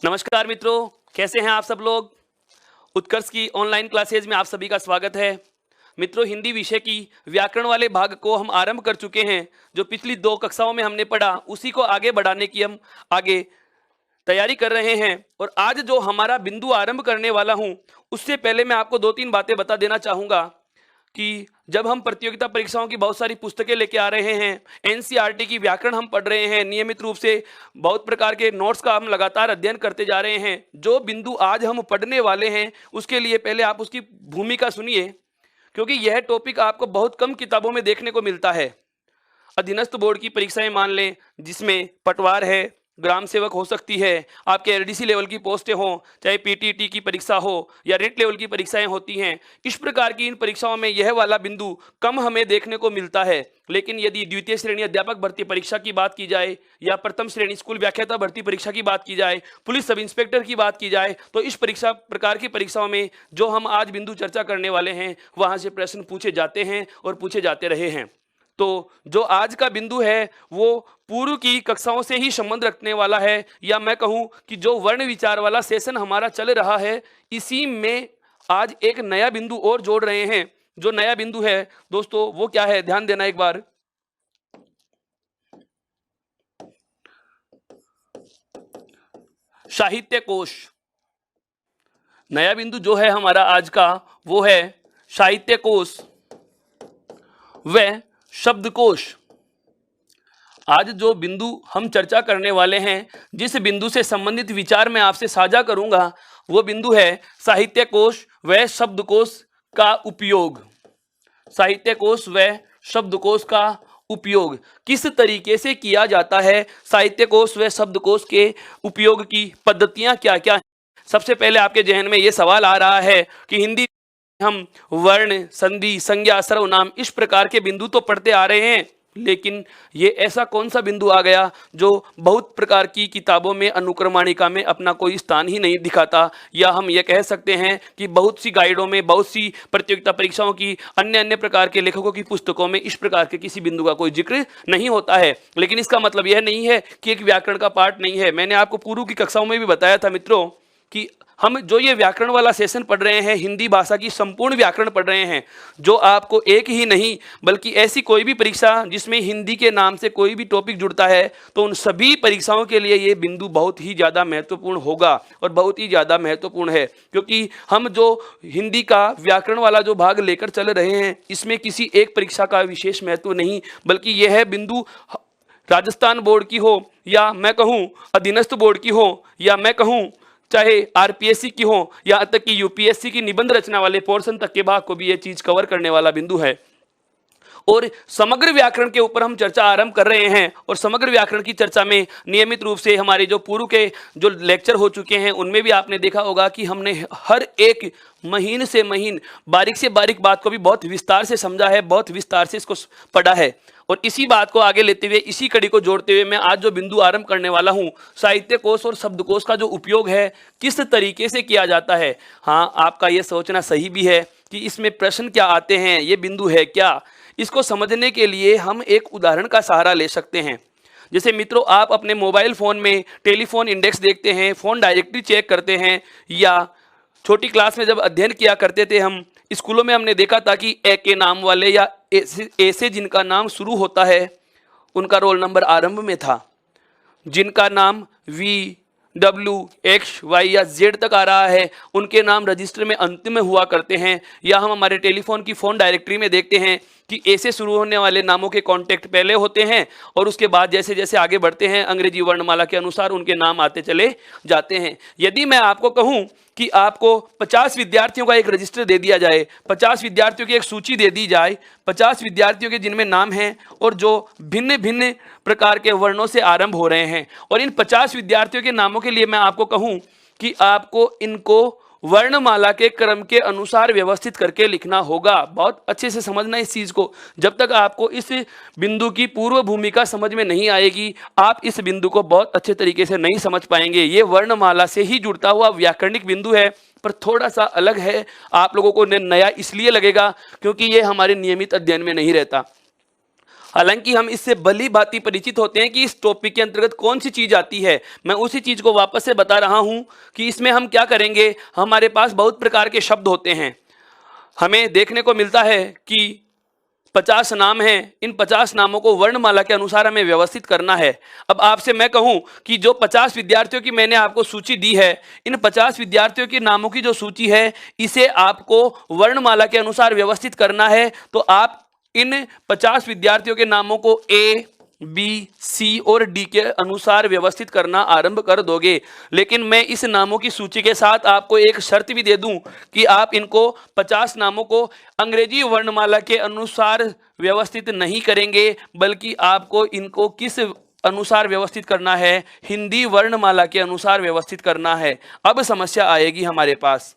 नमस्कार मित्रों, कैसे हैं आप सब लोग। उत्कर्ष की ऑनलाइन क्लासेज में आप सभी का स्वागत है। मित्रों, हिंदी विषय की व्याकरण वाले भाग को हम आरंभ कर चुके हैं। जो पिछली 2 कक्षाओं में हमने पढ़ा उसी को आगे बढ़ाने की हम आगे तैयारी कर रहे हैं। और आज जो हमारा बिंदु आरंभ करने वाला हूं, उससे पहले मैं आपको 2-3 बातें बता देना चाहूँगा कि जब हम प्रतियोगिता परीक्षाओं की बहुत सारी पुस्तकें लेके आ रहे हैं, एनसीईआरटी की व्याकरण हम पढ़ रहे हैं, नियमित रूप से बहुत प्रकार के नोट्स का हम लगातार अध्ययन करते जा रहे हैं। जो बिंदु आज हम पढ़ने वाले हैं उसके लिए पहले आप उसकी भूमिका सुनिए, क्योंकि यह टॉपिक आपको बहुत कम किताबों में देखने को मिलता है। अधीनस्थ बोर्ड की परीक्षाएं मान लें, जिसमें पटवार है, ग्राम सेवक हो सकती है, आपके एलडीसी लेवल की पोस्टें हों, चाहे पीटीटी की परीक्षा हो या रिट लेवल की परीक्षाएं होती हैं, इस प्रकार की इन परीक्षाओं में यह वाला बिंदु कम हमें देखने को मिलता है। लेकिन यदि द्वितीय श्रेणी अध्यापक भर्ती परीक्षा की बात की जाए या प्रथम श्रेणी स्कूल व्याख्याता भर्ती परीक्षा की बात की जाए, पुलिस सब इंस्पेक्टर की बात की जाए, तो इस परीक्षा प्रकार की परीक्षाओं में जो हम आज बिंदु चर्चा करने वाले हैं वहां से प्रश्न पूछे जाते हैं और पूछे जाते रहे हैं। तो जो आज का बिंदु है वो पूर्व की कक्षाओं से ही संबंध रखने वाला है, या मैं कहूं कि जो वर्ण विचार वाला सेशन हमारा चल रहा है, इसी में आज एक नया बिंदु और जोड़ रहे हैं। जो नया बिंदु है दोस्तों वो क्या है, ध्यान देना एक बार। साहित्य कोश। नया बिंदु जो है हमारा आज का वो है साहित्य कोश व शब्दकोश। आज जो बिंदु हम चर्चा करने वाले हैं, जिस बिंदु से संबंधित विचार मैं आपसे साझा करूंगा, वो बिंदु है साहित्य कोश व शब्दकोश का उपयोग। साहित्य कोश व शब्दकोश का उपयोग किस तरीके से किया जाता है, साहित्य कोश व शब्दकोश के उपयोग की पद्धतियां क्या क्या हैं। सबसे पहले आपके जहन में ये सवाल आ रहा है कि हिंदी हम वर्ण, संधि, संज्ञा, सर्वनाम इस प्रकार के बिंदु तो पढ़ते आ रहे हैं, लेकिन ये ऐसा कौन सा बिंदु आ गया जो बहुत प्रकार की किताबों में, अनुक्रमणिका में अपना कोई स्थान ही नहीं दिखाता, या हम ये कह सकते हैं कि बहुत सी गाइडों में, बहुत सी प्रतियोगिता परीक्षाओं की अन्य अन्य प्रकार के लेखकों की पुस्तकों में इस प्रकार के किसी बिंदु का कोई जिक्र नहीं होता है। लेकिन इसका मतलब यह नहीं है कि एक व्याकरण का पाठ नहीं है। मैंने आपको पूर्व की कक्षाओं में भी बताया था मित्रों कि हम जो ये व्याकरण वाला सेशन पढ़ रहे हैं, हिंदी भाषा की संपूर्ण व्याकरण पढ़ रहे हैं, जो आपको एक ही नहीं बल्कि ऐसी कोई भी परीक्षा जिसमें हिंदी के नाम से कोई भी टॉपिक जुड़ता है, तो उन सभी परीक्षाओं के लिए ये बिंदु बहुत ही ज़्यादा महत्वपूर्ण होगा और बहुत ही ज़्यादा महत्वपूर्ण है। क्योंकि हम जो हिंदी का व्याकरण वाला जो भाग लेकर चल रहे हैं, इसमें किसी एक परीक्षा का विशेष महत्व नहीं, बल्कि यह बिंदु राजस्थान बोर्ड की हो, या मैं कहूँ अधीनस्थ बोर्ड की हो, या मैं कहूँ चाहे आरपीएससी की हो, या तक कि यूपीएससी की निबंध रचना वाले पोर्शन तक के भाग को भी ये चीज कवर करने वाला बिंदु है। और समग्र व्याकरण के ऊपर हम चर्चा आरंभ कर रहे हैं, और समग्र व्याकरण की चर्चा में नियमित रूप से हमारे जो पूर्व के जो लेक्चर हो चुके हैं उनमें भी आपने देखा होगा कि हमने हर एक महीन से महीन, बारीक से बारीक बात को भी बहुत विस्तार से समझा है, बहुत विस्तार से इसको पढ़ा है। और इसी बात को आगे लेते हुए, इसी कड़ी को जोड़ते हुए मैं आज जो बिंदु आरंभ करने वाला हूं, साहित्य कोश और शब्दकोश का जो उपयोग है किस तरीके से किया जाता है। हाँ, आपका यह सोचना सही भी है कि इसमें प्रश्न क्या आते हैं, ये बिंदु है क्या। इसको समझने के लिए हम एक उदाहरण का सहारा ले सकते हैं। जैसे मित्रों, आप अपने मोबाइल फ़ोन में टेलीफोन इंडेक्स देखते हैं, फ़ोन डायरेक्टरी चेक करते हैं, या छोटी क्लास में जब अध्ययन किया करते थे हम स्कूलों में, हमने देखा था कि ए के नाम वाले या ए से जिनका नाम शुरू होता है उनका रोल नंबर आरंभ में था। जिनका नाम वी, डब्ल्यू, एक्स, वाई या जेड तक आ रहा है उनके नाम रजिस्टर में अंतिम में हुआ करते हैं। या हम हमारे टेलीफोन की फ़ोन डायरेक्टरी में देखते हैं कि ए से शुरू होने वाले नामों के कॉन्टैक्ट पहले होते हैं, और उसके बाद जैसे जैसे आगे बढ़ते हैं अंग्रेजी वर्णमाला के अनुसार उनके नाम आते चले जाते हैं। यदि मैं आपको कहूं कि आपको 50 विद्यार्थियों का एक रजिस्टर दे दिया जाए, 50 विद्यार्थियों की एक सूची दे दी जाए, 50 विद्यार्थियों के जिनमें नाम हैं और जो भिन्न भिन्न प्रकार के वर्णों से आरंभ हो रहे हैं, और इन 50 विद्यार्थियों के नामों के लिए मैं आपको कहूं कि आपको इनको वर्णमाला के क्रम के अनुसार व्यवस्थित करके लिखना होगा। बहुत अच्छे से समझना इस चीज को। जब तक आपको इस बिंदु की पूर्व भूमिका समझ में नहीं आएगी, आप इस बिंदु को बहुत अच्छे तरीके से नहीं समझ पाएंगे। ये वर्णमाला से ही जुड़ता हुआ व्याकरणिक बिंदु है, पर थोड़ा सा अलग है। आप लोगों को नया इसलिए लगेगा क्योंकि ये हमारे नियमित अध्ययन में नहीं रहता। हालांकि हम इससे भली भांति परिचित होते हैं कि इस टॉपिक के अंतर्गत कौन सी चीज आती है। मैं उसी चीज को वापस से बता रहा हूं कि इसमें हम क्या करेंगे। हमारे पास बहुत प्रकार के शब्द होते हैं। हमें देखने को मिलता है कि 50 नाम हैं। इन 50 नामों को वर्णमाला के अनुसार हमें व्यवस्थित करना है। अब आपसे मैं कहूं कि जो 50 विद्यार्थियों की मैंने आपको सूची दी है, इन 50 विद्यार्थियों के नामों की जो सूची है, इसे आपको वर्णमाला के अनुसार व्यवस्थित करना है। तो आप इन 50 विद्यार्थियों के नामों को ए, बी, सी और डी के अनुसार व्यवस्थित करना आरंभ कर दोगे। लेकिन मैं इस नामों की सूची के साथ आपको एक शर्त भी दे दूं कि आप इनको 50 नामों को अंग्रेजी वर्णमाला के अनुसार व्यवस्थित नहीं करेंगे, बल्कि आपको इनको किस अनुसार व्यवस्थित करना है, हिंदी वर्णमाला के अनुसार व्यवस्थित करना है। अब समस्या आएगी हमारे पास।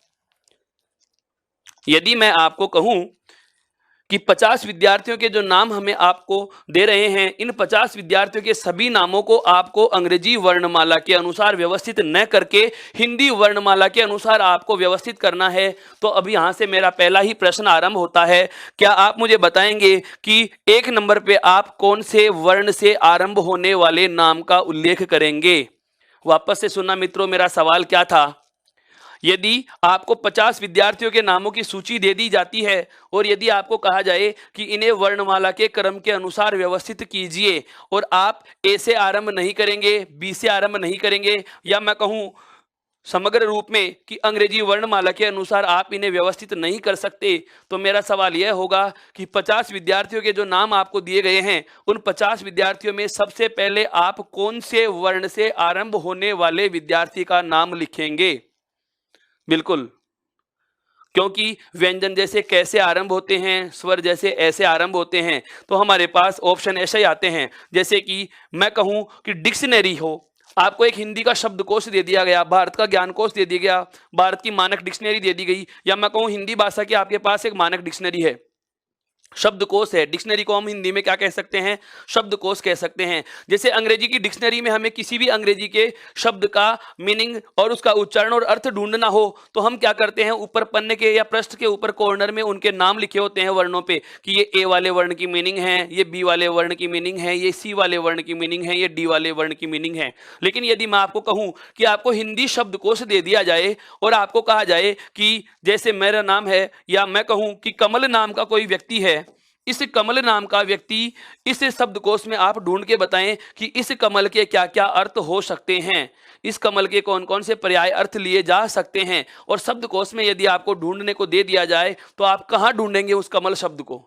यदि मैं आपको कहूं कि 50 विद्यार्थियों के जो नाम हमें आपको दे रहे हैं, इन 50 विद्यार्थियों के सभी नामों को आपको अंग्रेजी वर्णमाला के अनुसार व्यवस्थित न करके हिंदी वर्णमाला के अनुसार आपको व्यवस्थित करना है, तो अब यहां से मेरा पहला ही प्रश्न आरंभ होता है। क्या आप मुझे बताएंगे कि 1 नंबर पे आप कौन से वर्ण से आरंभ होने वाले नाम का उल्लेख करेंगे? वापस से सुनना मित्रों, मेरा सवाल क्या था। यदि आपको 50 विद्यार्थियों के नामों की सूची दे दी जाती है और यदि आपको कहा जाए कि इन्हें वर्णमाला के क्रम के अनुसार व्यवस्थित कीजिए, और आप ए से आरंभ नहीं करेंगे, बी से आरंभ नहीं करेंगे, या मैं कहूं समग्र रूप में कि अंग्रेजी वर्णमाला के अनुसार आप इन्हें व्यवस्थित नहीं कर सकते, तो मेरा सवाल यह होगा कि 50 विद्यार्थियों के जो नाम आपको दिए गए हैं, उन 50 विद्यार्थियों में सबसे पहले आप कौन से वर्ण से आरंभ होने वाले विद्यार्थी का नाम लिखेंगे? बिल्कुल, क्योंकि व्यंजन जैसे कैसे आरंभ होते हैं, स्वर जैसे ऐसे आरंभ होते हैं, तो हमारे पास ऑप्शन ऐसे ही आते हैं। जैसे कि मैं कहूं कि डिक्शनरी हो, आपको एक हिंदी का शब्दकोश दे दिया गया, भारत का ज्ञानकोश दे दिया गया, भारत की मानक डिक्शनरी दे दी गई, या मैं कहूं हिंदी भाषा की आपके पास एक मानक डिक्शनरी है, शब्दकोश है। डिक्शनरी को हम हिंदी में क्या कह सकते हैं? शब्दकोश कह सकते हैं। जैसे अंग्रेजी की डिक्शनरी में हमें किसी भी अंग्रेजी के शब्द का मीनिंग और उसका उच्चारण और अर्थ ढूंढना हो, तो हम क्या करते हैं, ऊपर पन्ने के या पृष्ठ के ऊपर कॉर्नर में उनके नाम लिखे होते हैं वर्णों पे, कि ये ए वाले वर्ण की मीनिंग है, ये बी वाले वर्ण की मीनिंग है, ये सी वाले वर्ण की मीनिंग है, ये डी वाले वर्ण की मीनिंग है। लेकिन यदि मैं आपको कहूं कि आपको हिंदी शब्दकोश दे दिया जाए और आपको कहा जाए कि जैसे मेरा नाम है, या मैं कहूं कि कमल नाम का कोई व्यक्ति है, इस कमल नाम का व्यक्ति, इस शब्दकोश में आप ढूंढ के बताएं कि इस कमल के क्या क्या अर्थ हो सकते हैं, इस कमल के कौन कौन से पर्याय अर्थ लिए जा सकते हैं। और शब्दकोश में यदि आपको ढूंढने को दे दिया जाए, तो आप कहां ढूंढेंगे उस कमल शब्द को?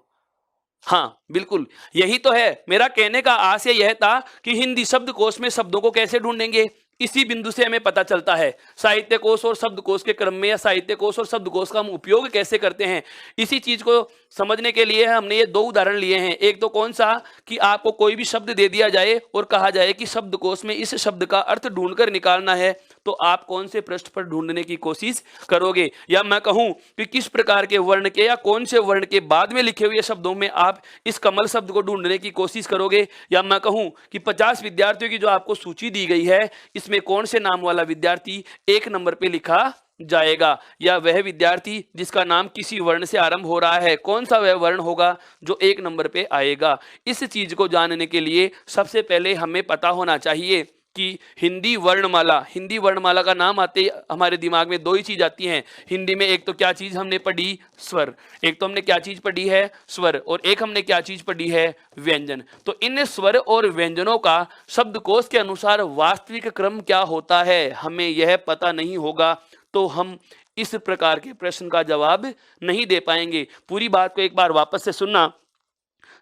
हाँ बिल्कुल, यही तो है। मेरा कहने का आशय यह था कि हिंदी शब्दकोश में शब्दों को कैसे ढूंढेंगे, इसी बिंदु से हमें पता चलता है। साहित्य कोश और शब्दकोश के क्रम में, या साहित्य कोश और शब्दकोश का हम उपयोग कैसे करते हैं, इसी चीज को समझने के लिए हमने ये 2 उदाहरण लिए हैं। एक तो कौन सा, कि आपको कोई भी शब्द दे दिया जाए और कहा जाए कि शब्दकोश में इस शब्द का अर्थ ढूंढकर निकालना है, तो आप कौन से पृष्ठ पर ढूंढने की कोशिश करोगे। या मैं कहूं कि किस प्रकार के वर्ण के या कौन से वर्ण के बाद में लिखे हुए शब्दों में आप इस कमल शब्द को ढूंढने की कोशिश करोगे। या मैं कहूं कि 50 विद्यार्थियों की जो आपको सूची दी गई है, इसमें कौन से नाम वाला विद्यार्थी 1 नंबर पे लिखा जाएगा, या वह विद्यार्थी जिसका नाम किसी वर्ण से आरंभ हो रहा है, कौन सा वह वर्ण होगा जो 1 नंबर पे आएगा। इस चीज को जानने के लिए सबसे पहले हमें पता होना चाहिए कि हिंदी वर्णमाला का नाम आते ही हमारे दिमाग में 2 ही चीज आती हैं हिंदी में। एक तो क्या चीज हमने पढ़ी, स्वर। एक तो हमने क्या चीज पढ़ी है, स्वर, और एक हमने क्या चीज पढ़ी है, व्यंजन। तो इन स्वर और व्यंजनों का शब्दकोश के अनुसार वास्तविक क्रम क्या होता है, हमें यह पता नहीं होगा, तो हम इस प्रकार के प्रश्न का जवाब नहीं दे पाएंगे। पूरी बात को एक बार वापस से सुनना।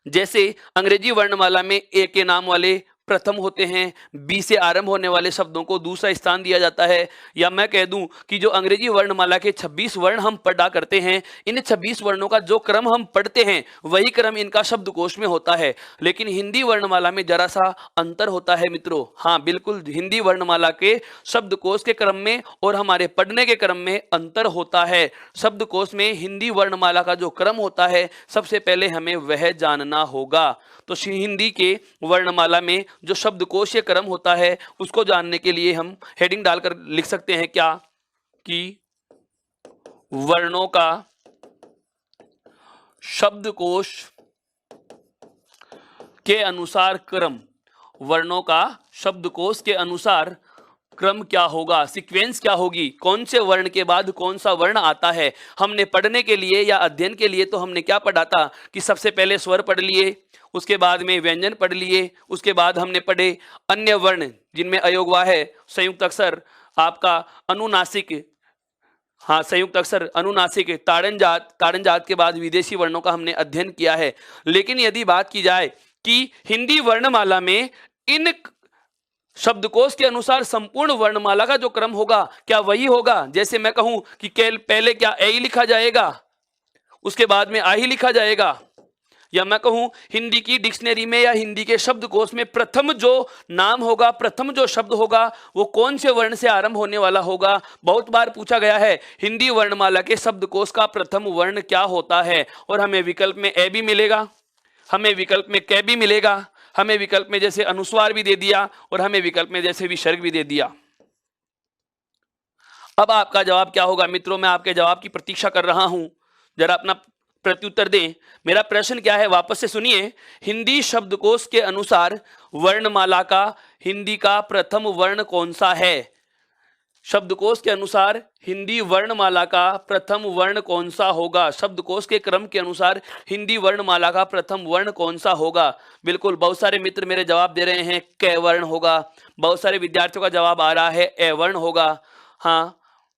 जैसे अंग्रेजी वर्णमाला में ए के नाम वाले प्रथम होते हैं, बी से आरंभ होने वाले शब्दों को दूसरा स्थान दिया जाता है। या मैं कह दूं कि जो अंग्रेजी वर्णमाला के 26 वर्ण हम पढ़ा करते हैं, इन 26 वर्णों का जो क्रम हम पढ़ते हैं, वही क्रम इनका शब्दकोश में होता है। लेकिन हिंदी वर्णमाला में जरा सा अंतर होता है मित्रों। हाँ बिल्कुल, हिंदी वर्णमाला के शब्दकोश के क्रम में और हमारे पढ़ने के क्रम में अंतर होता है। शब्दकोश में हिंदी वर्णमाला का जो क्रम होता है, सबसे पहले हमें वह जानना होगा। तो हिंदी के वर्णमाला में जो शब्दकोशीय क्रम होता है, उसको जानने के लिए हम हेडिंग डालकर लिख सकते हैं क्या, कि वर्णों का के अनुसार क्रम, वर्णों का शब्दकोश के अनुसार क्रम क्या होगा, सीक्वेंस क्या होगी, कौन से वर्ण के बाद कौन सा वर्ण आता है। हमने पढ़ने के लिए या अध्ययन के लिए तो हमने क्या पढ़ा था कि सबसे पहले स्वर पढ़ लिए, उसके बाद में व्यंजन पढ़ लिए, उसके बाद हमने पढ़े अन्य वर्ण जिनमें अयोगवा है, संयुक्त अक्षर, आपका अनुनासिक, हाँ संयुक्त अक्षर, अनुनासिक, ताड़नजात, ताड़नजात के बाद विदेशी वर्णों का हमने अध्ययन किया है। लेकिन यदि बात की जाए कि हिंदी वर्णमाला में इन शब्दकोश के अनुसार संपूर्ण वर्णमाला का जो क्रम होगा क्या वही होगा, जैसे मैं कहूं कि पहले क्या ए ही लिखा जाएगा, उसके बाद में आ ही लिखा जाएगा, या मैं कहूं हिंदी की डिक्शनरी में या हिंदी के शब्दकोश में प्रथम जो नाम होगा, प्रथम जो शब्द होगा वो कौन से वर्ण से आरंभ होने वाला होगा। बहुत बार पूछा गया है हिंदी वर्णमाला के शब्दकोश का प्रथम वर्ण क्या होता है, और हमें विकल्प में ए भी मिलेगा, हमें विकल्प में कै भी मिलेगा, हमें विकल्प में जैसे अनुस्वार भी दे दिया और हमें विकल्प में जैसे विसर्ग भी दे दिया। अब आपका जवाब क्या होगा मित्रों, मैं आपके जवाब की प्रतीक्षा कर रहा हूं, जरा अपना प्रत्युत्तर दें। मेरा प्रश्न क्या है वापस से सुनिए। हिंदी शब्दकोश के अनुसार वर्णमाला का हिंदी का प्रथम वर्ण कौन सा है, शब्दकोश के अनुसार हिंदी वर्णमाला का प्रथम वर्ण कौन सा होगा, शब्दकोश के क्रम के अनुसार हिंदी वर्णमाला का प्रथम वर्ण कौन सा होगा। बिल्कुल, बहुत सारे मित्र मेरे जवाब दे रहे हैं कै वर्ण होगा, बहुत सारे विद्यार्थियों का जवाब आ रहा है ए वर्ण होगा। हाँ,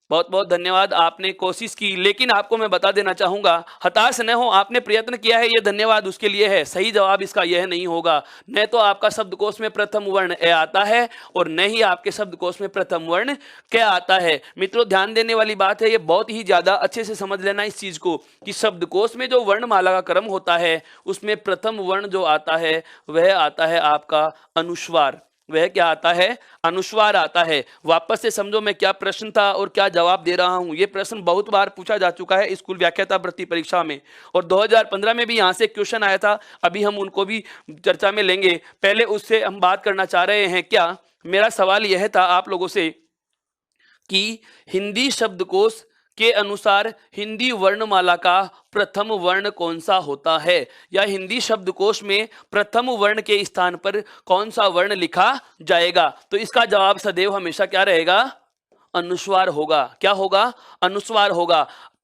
बहुत बहुत धन्यवाद, आपने कोशिश की, लेकिन आपको मैं बता देना चाहूंगा हताश न हो, आपने प्रयत्न किया है, ये धन्यवाद उसके लिए है। सही जवाब इसका यह नहीं होगा, न तो आपका शब्दकोश में प्रथम वर्ण ए आता है और न ही आपके शब्दकोश में प्रथम वर्ण क्या आता है। मित्रों, ध्यान देने वाली बात है, ये बहुत ही ज्यादा अच्छे से समझ लेना इस चीज को कि शब्दकोश में जो वर्णमाला का क्रम होता है उसमें प्रथम वर्ण जो आता है वह आता है आपका अनुस्वार। वह क्या आता है, अनुस्वार आता है। वापस से समझो मैं क्या प्रश्न था और क्या जवाब दे रहा हूं। यह प्रश्न बहुत बार पूछा जा चुका है स्कूल व्याख्याता वृत्ति परीक्षा में, और 2015 में भी यहां से क्वेश्चन आया था, अभी हम उनको भी चर्चा में लेंगे। पहले उससे हम बात करना चाह रहे हैं क्या, मेरा सवाल यह था आप लोगों से कि हिंदी शब्दकोश के अनुसार हिंदी वर्णमाला का प्रथम वर्ण कौन सा होता है, या हिंदी शब्दकोश में प्रथम वर्ण के स्थान पर कौन सा वर्ण लिखा जाएगा। तो इसका जवाब सदैव हमेशा क्या रहेगा, अनुस्वार होगा। क्या होगा, अनुस्वार होगा।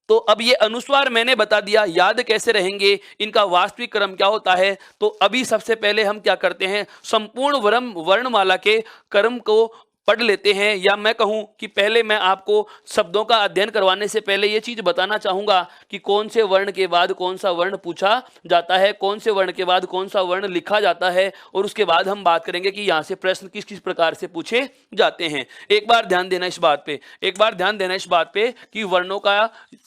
तो अब ये अनुस्वार मैंने बता दिया, याद कैसे रहेंगे, इनका वास्तविक क्रम क्या होता है। तो अभी सबसे पहले हम क्या करते हैं, संपूर्ण वर्णमाला के क्रम को पढ़ लेते हैं, या मैं कहूं कि पहले मैं आपको शब्दों का अध्ययन करवाने से पहले यह चीज बताना चाहूंगा कि कौन से वर्ण के बाद कौन सा वर्ण पूछा जाता है, कौन से वर्ण के बाद कौन सा वर्ण लिखा जाता है, और उसके बाद हम बात करेंगे कि यहां से प्रश्न किस किस प्रकार से पूछे जाते हैं। एक बार ध्यान देना इस बात पे, एक बार ध्यान देना इस बात पे कि वर्णों का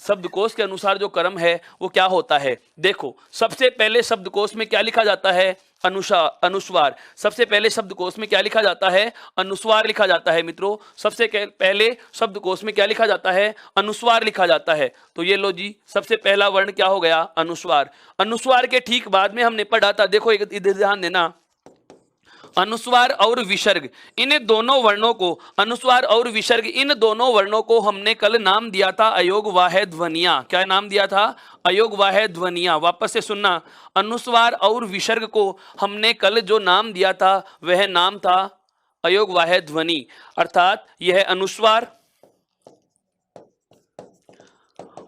शब्दकोश के अनुसार जो क्रम है वो क्या होता है। देखो, सबसे पहले शब्दकोश में क्या लिखा जाता है, अनुस्वार। सबसे पहले शब्दकोश में क्या लिखा जाता है, अनुस्वार लिखा जाता है। मित्रों, सबसे पहले शब्दकोश में क्या लिखा जाता है, अनुस्वार लिखा जाता है। तो ये लो जी, सबसे पहला वर्ण क्या हो गया, अनुस्वार। अनुस्वार के ठीक बाद में हमने पढ़ा था, देखो इधर ध्यान देना, अनुस्वार और विसर्ग, इन दोनों वर्णों को, अनुस्वार और विसर्ग इन दोनों वर्णों को हमने कल नाम दिया था अयोगवाह्य ध्वनियां। क्या नाम दिया था, अयोगवाह्य ध्वनियां। वापस से सुनना, अनुस्वार और विसर्ग को हमने कल जो नाम दिया था वह नाम था अयोगवाह्य ध्वनि, अर्थात यह अनुस्वार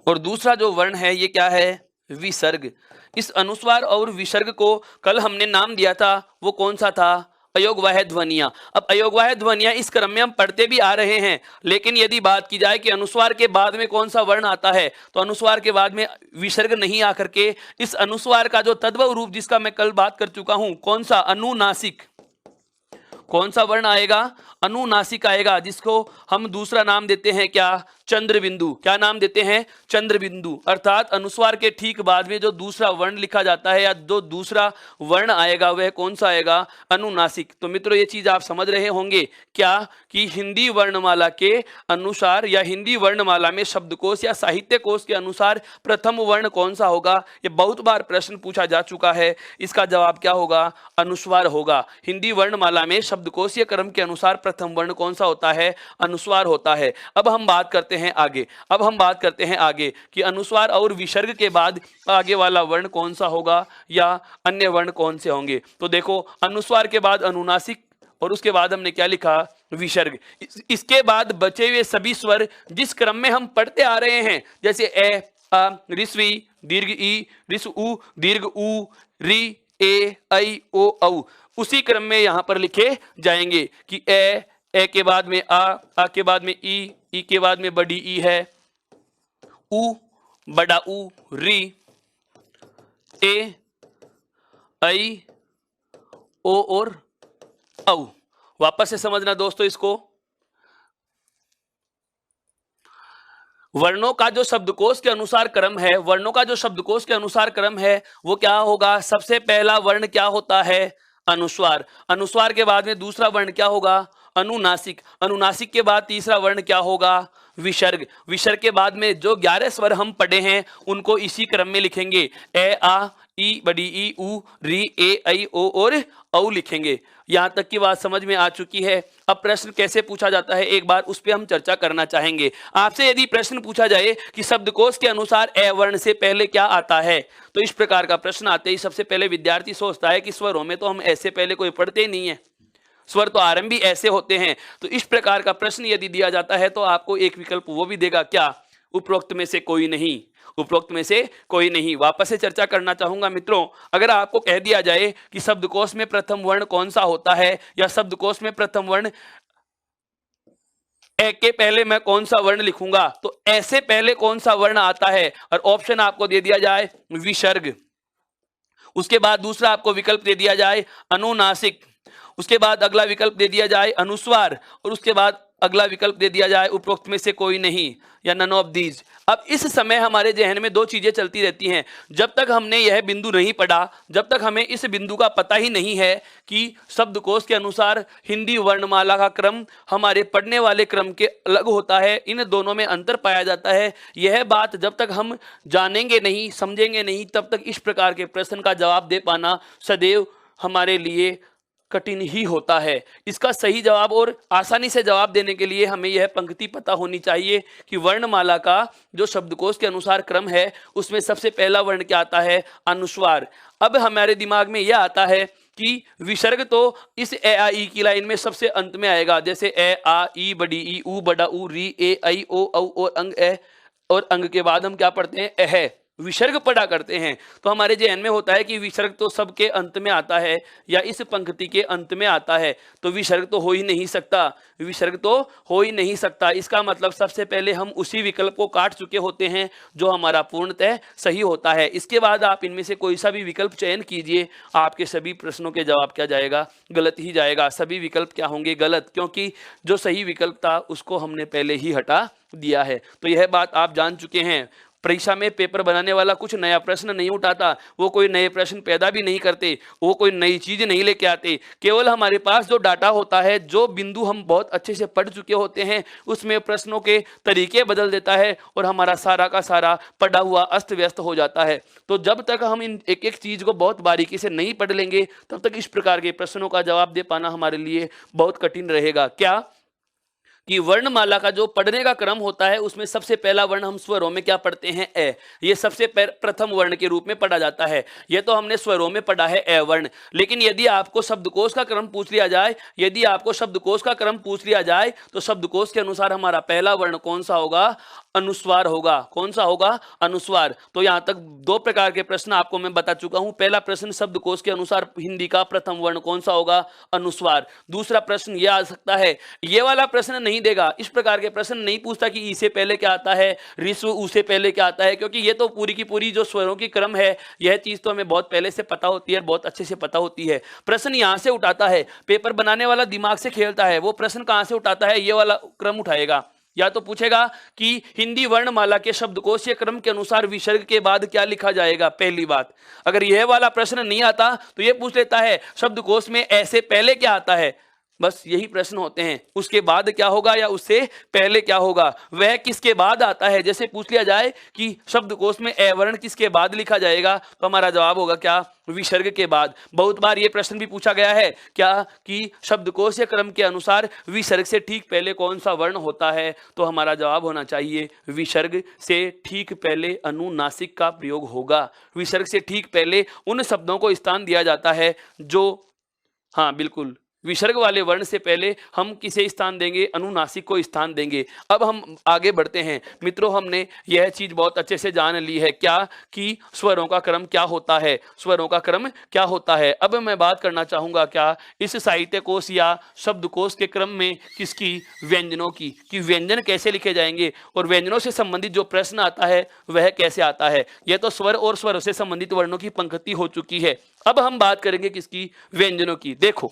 और दूसरा जो वर्ण है ये क्या है, विसर्ग। इस अनुस्वार और विसर्ग को कल हमने नाम दिया था, वो कौन सा था, अयोगवाह्य ध्वनियां। अब अयोगवाह्य ध्वनियां इस क्रम में हम पढ़ते भी आ रहे हैं, लेकिन यदि बात की जाए कि अनुस्वार के बाद में कौन सा वर्ण आता है, तो अनुस्वार के बाद में विसर्ग नहीं आकर के इस अनुस्वार का जो तद्भव रूप जिसका मैं कल बात कर चुका हूं, कौन सा, अनुनासिक। कौन सा वर्ण आएगा, अनुनासिक आएगा, जिसको हम दूसरा नाम देते हैं क्या, चंद्र बिंदु। क्या नाम देते हैं, चंद्र बिंदु। अर्थात अनुस्वार के ठीक बाद में जो दूसरा वर्ण लिखा जाता है या जो दूसरा वर्ण आएगा वह कौन सा आएगा, अनुनासिक। तो मित्रों, ये चीज आप समझ रहे होंगे क्या कि हिंदी वर्णमाला के अनुसार या हिंदी वर्णमाला में शब्दकोश या साहित्य कोश के अनुसार प्रथम वर्ण कौन सा होगा। ये बहुत बार प्रश्न पूछा जा चुका है, इसका जवाब क्या होगा, अनुस्वार होगा। हिंदी वर्णमाला में शब्दकोशीय क्रम के अनुसार प्रथम वर्ण कौन सा होता है? अनुस्वार होता है। अब हम बात करते हैं आगे कि अनुस्वार और विसर्ग के बाद आगे वाला वर्ण कौन सा होगा या अन्य वर्ण कौन से होंगे। तो देखो, अनुस्वार के बाद अनुनासिक और उसके बाद हमने क्या लिखा? विसर्ग। इसके बाद बचे हुए सभी स्वर जिस क्रम में हम पढ़ते आ रहे हैं, जैसे ए, आ, रिस्वी, दीर्घ ई, रिस उ, दीर्घ उ, री, ए, ऐ, ओ, औ, उसी क्रम में यहां पर लिखे जाएंगे कि ए के बाद में आ के बाद में ई के बाद में बड़ी ई है, उ, बड़ा उ, री, ए, ऐ, ओ और औ। वापस से समझना दोस्तों इसको। वर्णों का जो शब्दकोश के अनुसार क्रम है, वो क्या होगा? सबसे पहला वर्ण क्या होता है? अनुस्वार। अनुस्वार के बाद में दूसरा वर्ण क्या होगा? अनुनासिक। अनुनासिक के बाद तीसरा वर्ण क्या होगा? विसर्ग। विसर्ग के बाद में जो 11 स्वर हम पढ़े हैं उनको इसी क्रम में लिखेंगे। ए, आ, ई, बड़ी ई, उ, री, ए, ऐ, ओ और औ लिखेंगे। यहां तक की बात समझ में आ चुकी है। अब प्रश्न कैसे पूछा जाता है, एक बार उस पर हम चर्चा करना चाहेंगे। आपसे यदि प्रश्न पूछा जाए कि शब्दकोश के अनुसार ए वर्ण से पहले क्या आता है, तो इस प्रकार का प्रश्न आते ही सबसे पहले विद्यार्थी सोचता है कि स्वरों में तो हम ऐसे पहले कोई पढ़ते ही नहीं है, स्वर तो आरंभी ऐसे होते हैं। तो इस प्रकार का प्रश्न यदि दिया जाता है तो आपको एक विकल्प वो भी देगा, क्या? उपरोक्त में से कोई नहीं। उपरोक्त में से कोई नहीं। वापस से चर्चा करना चाहूंगा मित्रों, अगर आपको कह दिया जाए कि शब्दकोश में प्रथम वर्ण कौन सा होता है या शब्दकोश में प्रथम वर्ण ए के पहले मैं कौन सा वर्ण लिखूंगा, तो ऐसे पहले कौन सा वर्ण आता है, और ऑप्शन आपको दे दिया जाए विसर्ग, उसके बाद दूसरा आपको विकल्प दे दिया जाए अनुनासिक, उसके बाद अगला विकल्प दे दिया जाए अनुस्वार, और उसके बाद अगला विकल्प दे दिया जाए उपरोक्त में से कोई नहीं या नन ऑफ दीज। अब इस समय हमारे जहन में दो चीजें चलती रहती हैं। जब तक हमने यह बिंदु नहीं पढ़ा, जब तक हमें इस बिंदु का पता ही नहीं है कि शब्दकोश के अनुसार हिंदी वर्णमाला का क्रम हमारे पढ़ने वाले क्रम के अलग होता है, इन दोनों में अंतर पाया जाता है, यह बात जब तक हम जानेंगे नहीं, समझेंगे नहीं, तब तक इस प्रकार के प्रश्न का जवाब दे पाना सदैव हमारे लिए कठिन ही होता है। इसका सही जवाब और आसानी से जवाब देने के लिए हमें यह पंक्ति पता होनी चाहिए कि वर्णमाला का जो शब्दकोश के अनुसार क्रम है उसमें सबसे पहला वर्ण क्या आता है? अनुस्वार। अब हमारे दिमाग में यह आता है कि विसर्ग तो इस ए, आ, ई की लाइन में सबसे अंत में आएगा, जैसे ए, आ, ई, बड़ी ई, उ, बड़ा उ, री, ए, ऐ, ओ, औ और अंग ए, और अंग के बाद हम क्या पढ़ते हैं? एह, विसर्ग पढ़ा करते हैं। तो हमारे जहन में होता है कि विसर्ग तो सबके अंत में आता है या इस पंक्ति के अंत में आता है, तो विसर्ग तो हो ही नहीं सकता, विसर्ग तो हो ही नहीं सकता। इसका मतलब सबसे पहले हम उसी विकल्प को काट चुके होते हैं जो हमारा पूर्णतः सही होता है। इसके बाद आप इनमें से कोई सा भी विकल्प चयन कीजिए, आपके सभी प्रश्नों के जवाब क्या जाएगा? गलत ही जाएगा। सभी विकल्प क्या होंगे? गलत, क्योंकि जो सही विकल्प था उसको हमने पहले ही हटा दिया है। तो यह बात आप जान चुके हैं। परीक्षा में पेपर बनाने वाला कुछ नया प्रश्न नहीं उठाता, वो कोई नए प्रश्न पैदा भी नहीं करते, वो कोई नई चीज नहीं लेके आते। केवल हमारे पास जो डाटा होता है, जो बिंदु हम बहुत अच्छे से पढ़ चुके होते हैं, उसमें प्रश्नों के तरीके बदल देता है और हमारा सारा का सारा पढ़ा हुआ अस्त व्यस्त हो जाता है। तो जब तक हम इन एक एक चीज को बहुत बारीकी से नहीं पढ़ लेंगे, तब तक इस प्रकार के प्रश्नों का जवाब दे पाना हमारे लिए बहुत कठिन रहेगा। क्या कि वर्णमाला का जो पढ़ने का क्रम होता है उसमें सबसे पहला वर्ण हम स्वरों में क्या पढ़ते हैं? ए। ये सबसे प्रथम वर्ण के रूप में पढ़ा जाता है। ये तो हमने स्वरों में पढ़ा है ए वर्ण। लेकिन यदि आपको शब्दकोश का क्रम पूछ लिया जाए, तो शब्दकोश के अनुसार हमारा पहला वर्ण कौन सा होगा? अनुस्वार होगा। कौन सा होगा? अनुस्वार। तो यहां तक दो प्रकार के प्रश्न आपको मैं बता चुका हूं। पहला प्रश्न शब्दकोश के अनुसार हिंदी का प्रथम वर्ण कौन सा होगा? अनुस्वार। दूसरा प्रश्न यह आ सकता है, ये वाला प्रश्न नहीं देगा, इस प्रकार के प्रश्न नहीं पूछता कि ई से पहले क्या आता है, ऋस्व उ से पहले क्या आता है, क्योंकि ये तो पूरी की पूरी जो स्वरों की क्रम है, यह चीज तो हमें बहुत पहले से पता होती है, बहुत अच्छे से पता होती है। प्रश्न यहां से उठाता है, पेपर बनाने वाला दिमाग से खेलता है, वो प्रश्न कहां से उठाता है? ये वाला क्रम उठाएगा। या तो पूछेगा कि हिंदी वर्णमाला के शब्दकोशीय क्रम के अनुसार विसर्ग के बाद क्या लिखा जाएगा? पहली बात। अगर यह वाला प्रश्न नहीं आता तो यह पूछ लेता है शब्दकोश में ऐसे पहले क्या आता है, बस यही प्रश्न होते हैं। उसके बाद क्या होगा या उससे पहले क्या होगा, वह किसके बाद आता है। जैसे पूछ लिया जाए कि शब्दकोश में ए वर्ण किसके बाद लिखा जाएगा, तो हमारा जवाब होगा क्या, विसर्ग के बाद। बहुत बार ये प्रश्न भी पूछा गया है क्या कि शब्दकोश या क्रम के अनुसार विसर्ग से ठीक पहले कौन सा वर्ण होता है, तो हमारा जवाब होना चाहिए विसर्ग से ठीक पहले अनुनासिक का प्रयोग होगा। विसर्ग से ठीक पहले उन शब्दों को स्थान दिया जाता है जो, हाँ बिल्कुल, विसर्ग वाले वर्ण से पहले हम किसे स्थान देंगे, अनुनासिक को स्थान देंगे। अब हम आगे बढ़ते हैं मित्रों, हमने यह चीज बहुत अच्छे से जान ली है क्या कि स्वरों का क्रम क्या होता है, स्वरों का क्रम क्या होता है। अब मैं बात करना चाहूंगा क्या इस साहित्य कोश या शब्दकोश के क्रम में किसकी, व्यंजनों की, कि व्यंजन कैसे लिखे जाएंगे और व्यंजनों से संबंधित जो प्रश्न आता है वह कैसे आता है। यह तो स्वर और स्वर से संबंधित वर्णों की पंक्ति हो चुकी है। अब हम बात करेंगे किसकी, व्यंजनों की। देखो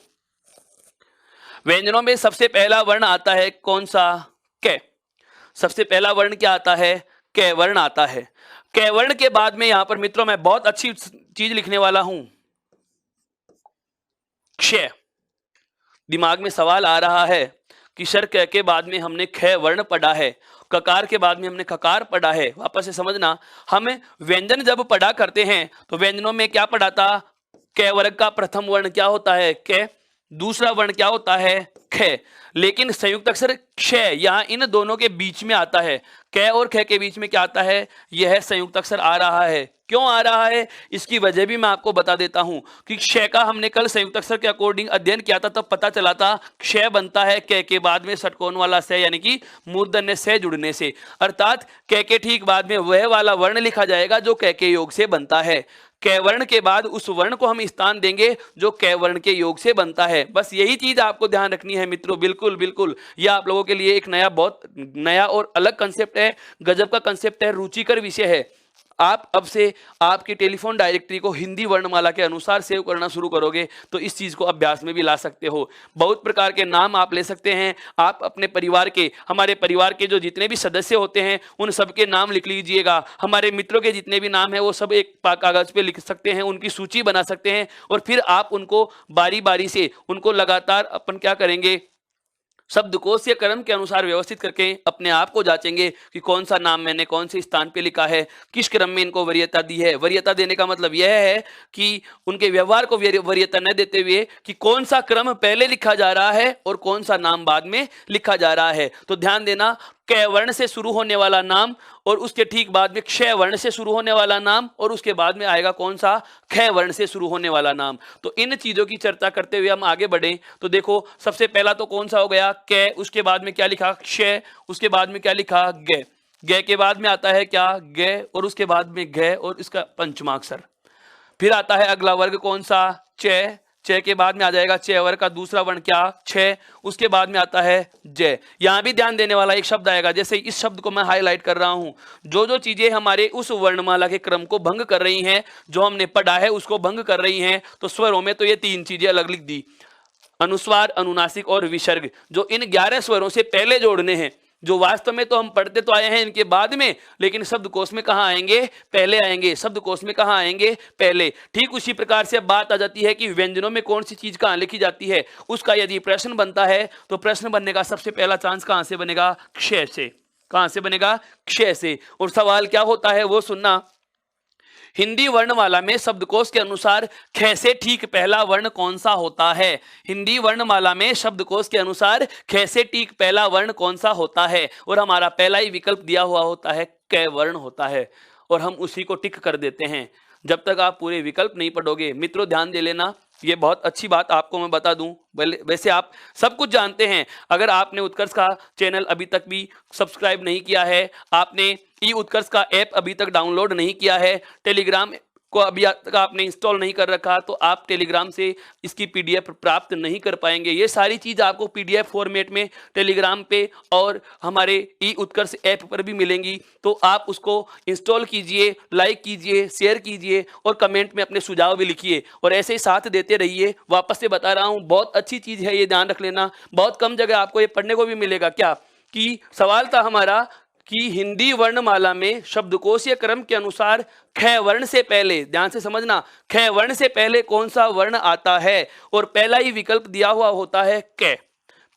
व्यंजनों में सबसे पहला वर्ण आता है कौन सा, क। सबसे पहला वर्ण क्या आता है, क वर्ण आता है। क वर्ण के बाद में यहां पर मित्रों मैं बहुत अच्छी चीज लिखने वाला हूं, क्ष। दिमाग में सवाल आ रहा है कि सर क के बाद में हमने ख वर्ण पढ़ा है, ककार के बाद में हमने खकार पढ़ा है। वापस से समझना, हम व्यंजन जब पढ़ा करते हैं तो व्यंजनों में क्या पढ़ा था, क वर्ग का प्रथम वर्ण क्या होता है, क। दूसरा वर्ण क्या होता है, ख। लेकिन संयुक्त अक्षर क्ष यहां इन दोनों के बीच में आता है, क और ख के बीच में क्या आता है, यह संयुक्त अक्षर आ रहा है। क्यों आ रहा है, इसकी वजह भी मैं आपको बता देता हूं कि क्ष का हमने कल संयुक्त अक्षर के अकॉर्डिंग अध्ययन किया था, तब पता चला था क्ष बनता है क के बाद में षटकोण वाला से, यानी कि मूर्धन्य से जुड़ने से। अर्थात क के ठीक बाद में वह वाला वर्ण लिखा जाएगा जो क के योग से बनता है। क वर्ण के बाद उस वर्ण को हम स्थान देंगे जो क वर्ण के योग से बनता है। बस यही चीज आपको ध्यान रखनी है मित्रों। बिल्कुल बिल्कुल, यह आप लोगों के लिए एक नया, बहुत नया और अलग कंसेप्ट है, गजब का कंसेप्ट है, रुचिकर विषय है। आप अब से आपकी टेलीफोन डायरेक्टरी को हिंदी वर्णमाला के अनुसार सेव करना शुरू करोगे तो इस चीज को अभ्यास में भी ला सकते हो। बहुत प्रकार के नाम आप ले सकते हैं। आप अपने परिवार के, हमारे परिवार के जो जितने भी सदस्य होते हैं उन सबके नाम लिख लीजिएगा। हमारे मित्रों के जितने भी नाम है वो सब एक कागज पे लिख सकते हैं, उनकी सूची बना सकते हैं और फिर आप उनको बारी बारी से उनको लगातार अपन क्या करेंगे, शब्दकोश या क्रम के अनुसार व्यवस्थित करके अपने आप को जांचेंगे कि कौन सा नाम मैंने कौन से स्थान पे लिखा है, किस क्रम में इनको वरीयता दी है। वरीयता देने का मतलब यह है कि उनके व्यवहार को वरीयता न देते हुए कि कौन सा क्रम पहले लिखा जा रहा है और कौन सा नाम बाद में लिखा जा रहा है। तो ध्यान देना, क वर्ण से शुरू होने वाला नाम और उसके ठीक बाद में क्ष वर्ण से शुरू होने वाला नाम और उसके बाद में आएगा कौन सा, ख वर्ण से शुरू होने वाला नाम। तो इन चीजों की चर्चा करते हुए हम आगे बढ़े तो देखो सबसे पहला तो कौन सा हो गया, क। उसके बाद में क्या लिखा, क्ष। उसके बाद में क्या लिखा, ग। ग के बाद में आता है क्या, ग, और उसके बाद में घ और इसका पंचमाक्षर। फिर आता है अगला वर्ग कौन सा, च। च के बाद में आ जाएगा च वर्ग का दूसरा वर्ण क्या, छ। उसके बाद में आता है जय। यहां भी ध्यान देने वाला एक शब्द आएगा, जैसे इस शब्द को मैं हाईलाइट कर रहा हूं, जो जो चीजें हमारे उस वर्णमाला के क्रम को भंग कर रही हैं, जो हमने पढ़ा है उसको भंग कर रही हैं। तो स्वरों में तो ये तीन चीजें अलग लिख दी, अनुस्वार, अनुनासिक और विसर्ग, जो इन 11 स्वरों से पहले जोड़ने हैं। जो वास्तव में तो हम पढ़ते तो आए हैं इनके बाद में, लेकिन शब्दकोश में कहाँ आएंगे, पहले आएंगे। शब्दकोश में कहाँ आएंगे, पहले। ठीक उसी प्रकार से अब बात आ जाती है कि व्यंजनों में कौन सी चीज कहाँ लिखी जाती है। उसका यदि प्रश्न बनता है तो प्रश्न बनने का सबसे पहला चांस कहाँ से बनेगा, क्ष से। कहाँ से बनेगा, क्ष से। और सवाल क्या होता है वो सुनना, हिंदी वर्णमाला में शब्दकोश के अनुसार ख से ठीक पहला वर्ण कौन सा होता है। हिंदी वर्णमाला में शब्दकोश के अनुसार ख से ठीक पहला वर्ण कौन सा होता है, और हमारा पहला ही विकल्प दिया हुआ होता है, क वर्ण होता है, और हम उसी को टिक कर देते हैं। जब तक आप पूरे विकल्प नहीं पढ़ोगे, मित्रों ध्यान दे लेना, ये बहुत अच्छी बात आपको मैं बता दूं, वैसे आप सब कुछ जानते हैं। अगर आपने उत्कर्ष का चैनल अभी तक भी सब्सक्राइब नहीं किया है, आपने ई उत्कर्ष का ऐप अभी तक डाउनलोड नहीं किया है, टेलीग्राम को अभी तक आपने इंस्टॉल नहीं कर रखा, तो आप टेलीग्राम से इसकी पीडीएफ प्राप्त नहीं कर पाएंगे। ये सारी चीज़ आपको पीडीएफ फॉर्मेट में टेलीग्राम पे और हमारे ई उत्कर्ष ऐप पर भी मिलेंगी। तो आप उसको इंस्टॉल कीजिए, लाइक कीजिए, शेयर कीजिए और कमेंट में अपने सुझाव भी लिखिए, और ऐसे ही साथ देते रहिए। वापस से बता रहा हूँ, बहुत अच्छी चीज़ है, ये ध्यान रख लेना। बहुत कम जगह आपको ये पढ़ने को भी मिलेगा। क्या कि सवाल था हमारा कि हिंदी वर्णमाला में शब्दकोशीय क्रम के अनुसार ख वर्ण से पहले, ध्यान से समझना, ख वर्ण से पहले कौन सा वर्ण आता है, और पहला ही विकल्प दिया हुआ होता है क।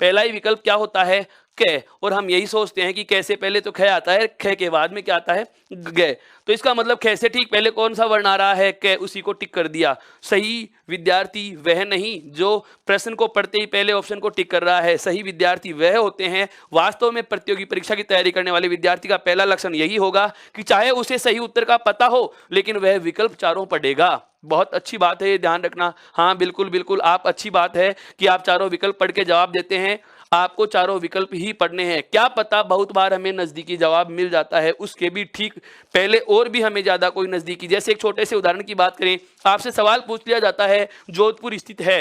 पहला ही विकल्प क्या होता है, क। और हम यही सोचते हैं कि क से पहले तो ख आता है, ख के बाद में क्या आता है, ग। तो इसका मतलब ख से ठीक पहले कौन सा वर्ण आ रहा है, क, उसी को टिक कर दिया। सही विद्यार्थी वह नहीं जो प्रश्न को पढ़ते ही पहले ऑप्शन को टिक कर रहा है। सही विद्यार्थी वह होते हैं, वास्तव में प्रतियोगी परीक्षा की तैयारी करने वाले विद्यार्थी का पहला लक्षण यही होगा कि चाहे उसे सही उत्तर का पता हो लेकिन वह विकल्प चारों पढ़ेगा। बहुत अच्छी बात है, ये ध्यान रखना। हाँ बिल्कुल बिल्कुल, आप अच्छी बात है कि आप चारों विकल्प पढ़ के जवाब देते हैं। आपको चारों विकल्प ही पढ़ने हैं। क्या पता बहुत बार हमें नजदीकी जवाब मिल जाता है, उसके भी ठीक पहले और भी हमें ज्यादा कोई नजदीकी, जैसे एक छोटे से उदाहरण की बात करें, आपसे सवाल पूछ लिया जाता है जोधपुर स्थित है।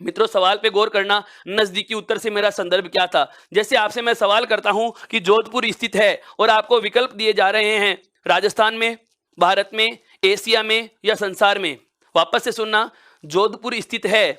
मित्रों सवाल पे गौर करना, नजदीकी उत्तर से मेरा संदर्भ क्या था। जैसे आपसे मैं सवाल करता हूं कि जोधपुर स्थित है और आपको विकल्प दिए जा रहे हैं राजस्थान में, भारत में, एशिया में या संसार में। वापस से सुनना, जोधपुर स्थित है,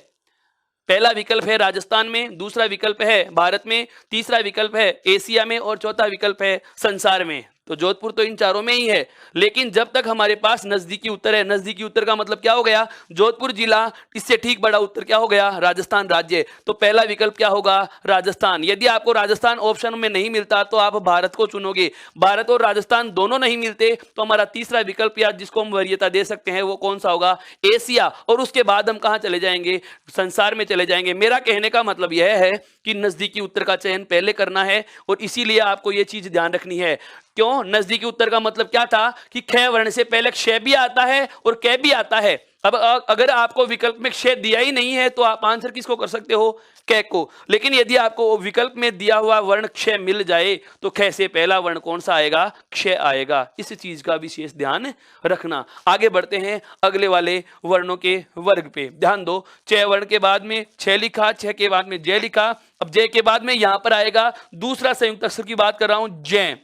पहला विकल्प है राजस्थान में, दूसरा विकल्प है भारत में, तीसरा विकल्प है एशिया में और चौथा विकल्प है संसार में। तो जोधपुर तो इन चारों में ही है, लेकिन जब तक हमारे पास नजदीकी उत्तर है, नजदीकी उत्तर का मतलब क्या हो गया, जोधपुर जिला, इससे ठीक बड़ा उत्तर क्या हो गया, राजस्थान राज्य। तो पहला विकल्प क्या होगा, राजस्थान। यदि आपको राजस्थान ऑप्शन में नहीं मिलता तो आप भारत को चुनोगे। भारत और राजस्थान दोनों नहीं मिलते तो हमारा तीसरा विकल्प या जिसको हम वरीयता दे सकते हैं वो कौन सा होगा, एशिया। और उसके बाद हम कहां चले जाएंगे, संसार में चले जाएंगे। मेरा कहने का मतलब यह है कि नजदीकी उत्तर का चयन पहले करना है और इसीलिए आपको यह चीज ध्यान रखनी है। क्यों, नजदीकी उत्तर का मतलब क्या था कि ख वर्ण से पहले क्ष भी आता है और क भी आता है। अब अगर आपको विकल्प में क्ष दिया ही नहीं है तो आप आंसर किसको कर सकते हो, क को। लेकिन यदि आपको विकल्प में दिया हुआ वर्ण क्ष मिल जाए तो ख से पहला वर्ण कौन सा आएगा, क्ष आएगा। इस चीज का विशेष ध्यान रखना। आगे बढ़ते हैं अगले वाले वर्णों के वर्ग पे। ध्यान दो, च वर्ण के बाद में छ लिखा, छ के बाद में जय लिखा। अब जय के बाद में यहां पर आएगा दूसरा संयुक्त अक्षर की बात कर रहा हूं, जय।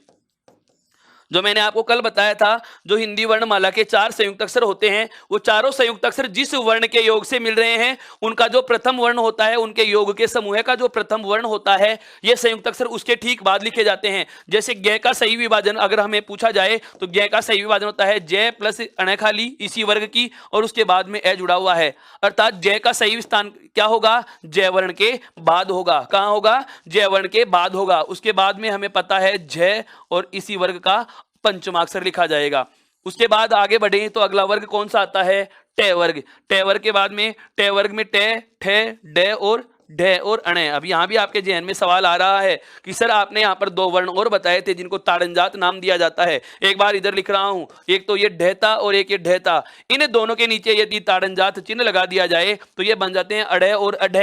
जो मैंने आपको कल बताया था, जो हिंदी वर्णमाला के 4 संयुक्त अक्षर होते हैं, वो चारों संयुक्त अक्षर जिस वर्ण के योग से मिल रहे हैं उनका जो प्रथम वर्ण होता है, उनके योग के समूह का जो प्रथम वर्ण होता है, ये संयुक्त अक्षर उसके ठीक बाद लिखे जाते हैं। जैसे ग का सही विभाजन अगर हमें पूछा जाए तो ग का सही विभाजन होता है जय प्लस अण खाली इसी वर्ग की और उसके बाद में ए जुड़ा हुआ है, अर्थात जय का सही स्थान क्या होगा, जय वर्ण के बाद होगा। कहां होगा, जय वर्ण के बाद होगा। उसके बाद में हमें पता है जय और इसी वर्ग का पंचमाक्षर लिखा जाएगा। उसके बाद आगे बढ़े तो अगला वर्ग कौन सा आता है, ट वर्ग। ट वर्ग के बाद में ट वर्ग में ट, ठ, ड और ढ और अण। अब यहां भी आपके जहन में सवाल आ रहा है कि सर आपने यहां पर 2 वर्ण और बताए थे जिनको ताड़नजात नाम दिया जाता है। एक बार इधर लिख रहा हूं, एक तो ये ढहता और एक ये ढहता। इन दोनों के नीचे यदि ताड़नजात चिन्ह लगा दिया जाए तो ये बन जाते हैं अढ़ और अढ़।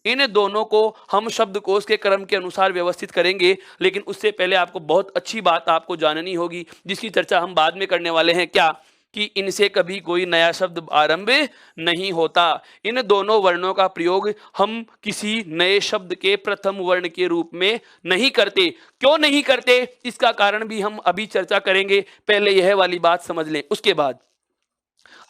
इन दोनों को हम शब्दकोश के क्रम के अनुसार व्यवस्थित करेंगे, लेकिन उससे पहले आपको बहुत अच्छी बात आपको जाननी होगी जिसकी चर्चा हम बाद में करने वाले हैं। क्या कि इनसे कभी कोई नया शब्द आरंभ नहीं होता। इन दोनों वर्णों का प्रयोग हम किसी नए शब्द के प्रथम वर्ण के रूप में नहीं करते। क्यों नहीं करते, इसका कारण भी हम अभी चर्चा करेंगे। पहले यह वाली बात समझ लें, उसके बाद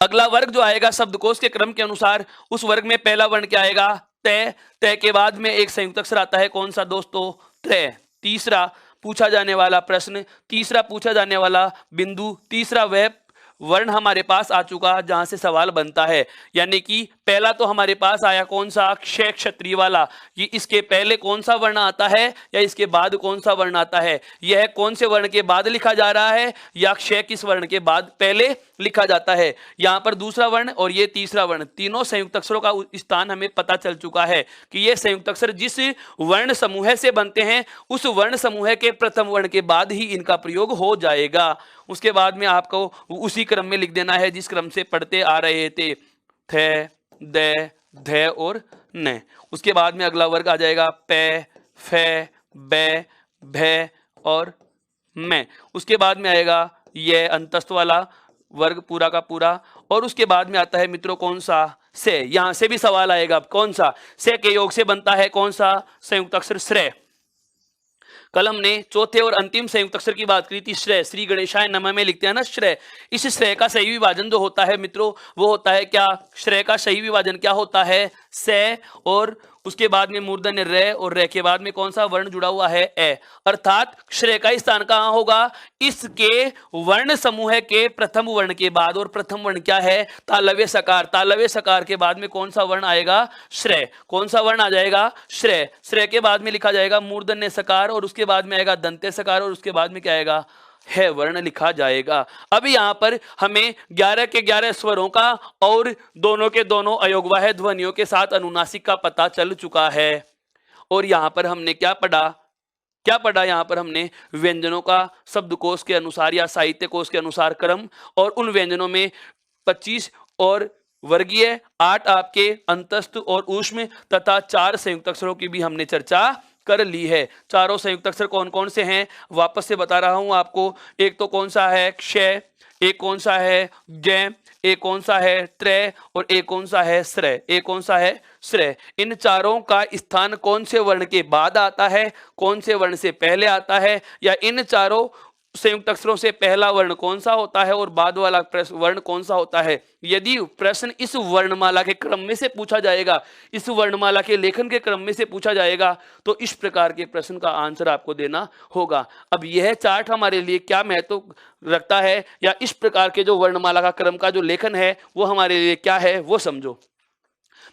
अगला वर्ग जो आएगा शब्दकोश के क्रम के अनुसार, उस वर्ग में पहला वर्ण क्या आएगा, तय। तय के बाद में एक संयुक्त अक्षर आता है, कौन सा दोस्तों, त्रय। तीसरा पूछा जाने वाला प्रश्न, तीसरा पूछा जाने वाला बिंदु, तीसरा वह वर्ण हमारे पास आ चुका जहां से सवाल बनता है। यानी कि पहला तो हमारे पास आया कौन सा, क्षय क्षत्रिय वाला। कि इसके पहले कौन सा वर्ण आता है या इसके बाद कौन सा वर्ण आता है, यह कौन से वर्ण के बाद लिखा जा रहा है या क्षय किस वर्ण के बाद पहले लिखा जाता है। यहां पर दूसरा वर्ण और ये तीसरा वर्ण, तीनों संयुक्त अक्षरों का स्थान हमें पता चल चुका है कि ये संयुक्त अक्षर जिस वर्ण समूह से बनते हैं उस वर्ण समूह के प्रथम वर्ण के बाद ही इनका प्रयोग हो जाएगा। उसके बाद में आपको उसी क्रम में लिख देना है जिस क्रम से पढ़ते आ रहे थे, थ, द, ध और न। उसके बाद में अगला वर्ग आ जाएगा प, फ, ब, भ और म। उसके बाद में आएगा ये अंतस्थ वाला वर्ग पूरा का पूरा। और उसके बाद में आता है मित्रों कौन सा, से। यहां से भी सवाल आएगा, कौन सा, से के योग से बनता है कौन सा संयुक्त अक्षर, श्रेय। कल हमने चौथे और अंतिम संयुक्त अक्षर की बात करी थी, श्रेय। श्री गणेशाय नमः में लिखते हैं ना श्रेय। इस श्रेय का सही विभाजन जो होता है मित्रों वो होता है क्या, श्रेय का सही विभाजन क्या होता है, से और उसके बाद में मूर्धन्य र और र के बाद में कौन सा वर्ण जुड़ा हुआ है ए, अर्थात श्रेय का स्थान कहां होगा, इसके वर्ण समूह के प्रथम वर्ण के बाद। और प्रथम वर्ण क्या है, तालव्य सकार। तालव्य सकार के बाद में कौन सा वर्ण आएगा, श्रेय। कौन सा वर्ण आ जाएगा, श्रेय। श्रेय के बाद में लिखा जाएगा मूर्धन्य सकार और उसके बाद में आएगा दंत्य सकार और उसके बाद में क्या आएगा, है वर्ण लिखा जाएगा। अब यहां पर हमें 11 के 11 स्वरों का और दोनों के दोनों अयोगवाह ध्वनियों के साथ अनुनासिक का पता चल चुका है। और यहां पर हमने क्या पढ़ा, यहां पर हमने व्यंजनों का शब्दकोश के अनुसार या साहित्य कोश के अनुसार क्रम, और उन व्यंजनों में 25 और वर्गीय, 8 आपके अंतस्थ और ऊष्म तथा 4 संयुक्त अक्षरों की भी हमने चर्चा कर ली है। चारों संयुक्त अक्षर कौन कौन से हैं, वापस से बता रहा हूं आपको। एक तो कौन सा है, क्षय, एक कौन सा है, जय, एक कौन सा है, त्रय, और एक कौन सा है, श्रेय। एक कौन सा है, श्रेय। इन चारों का स्थान कौन से वर्ण के बाद आता है, कौन से वर्ण से पहले आता है, या इन चारों संयुक्त अक्षरों से पहला वर्ण कौन सा होता है और बाद वाला वर्ण कौन सा होता है। यदि प्रश्न इस वर्णमाला के क्रम में से पूछा जाएगा, इस वर्णमाला के लेखन के क्रम में से पूछा जाएगा, तो इस प्रकार के प्रश्न का आंसर आपको देना होगा। अब यह चार्ट हमारे लिए क्या महत्व रखता है, या इस प्रकार के जो वर्णमाला का क्रम का जो लेखन है वो हमारे लिए क्या है, वो समझो।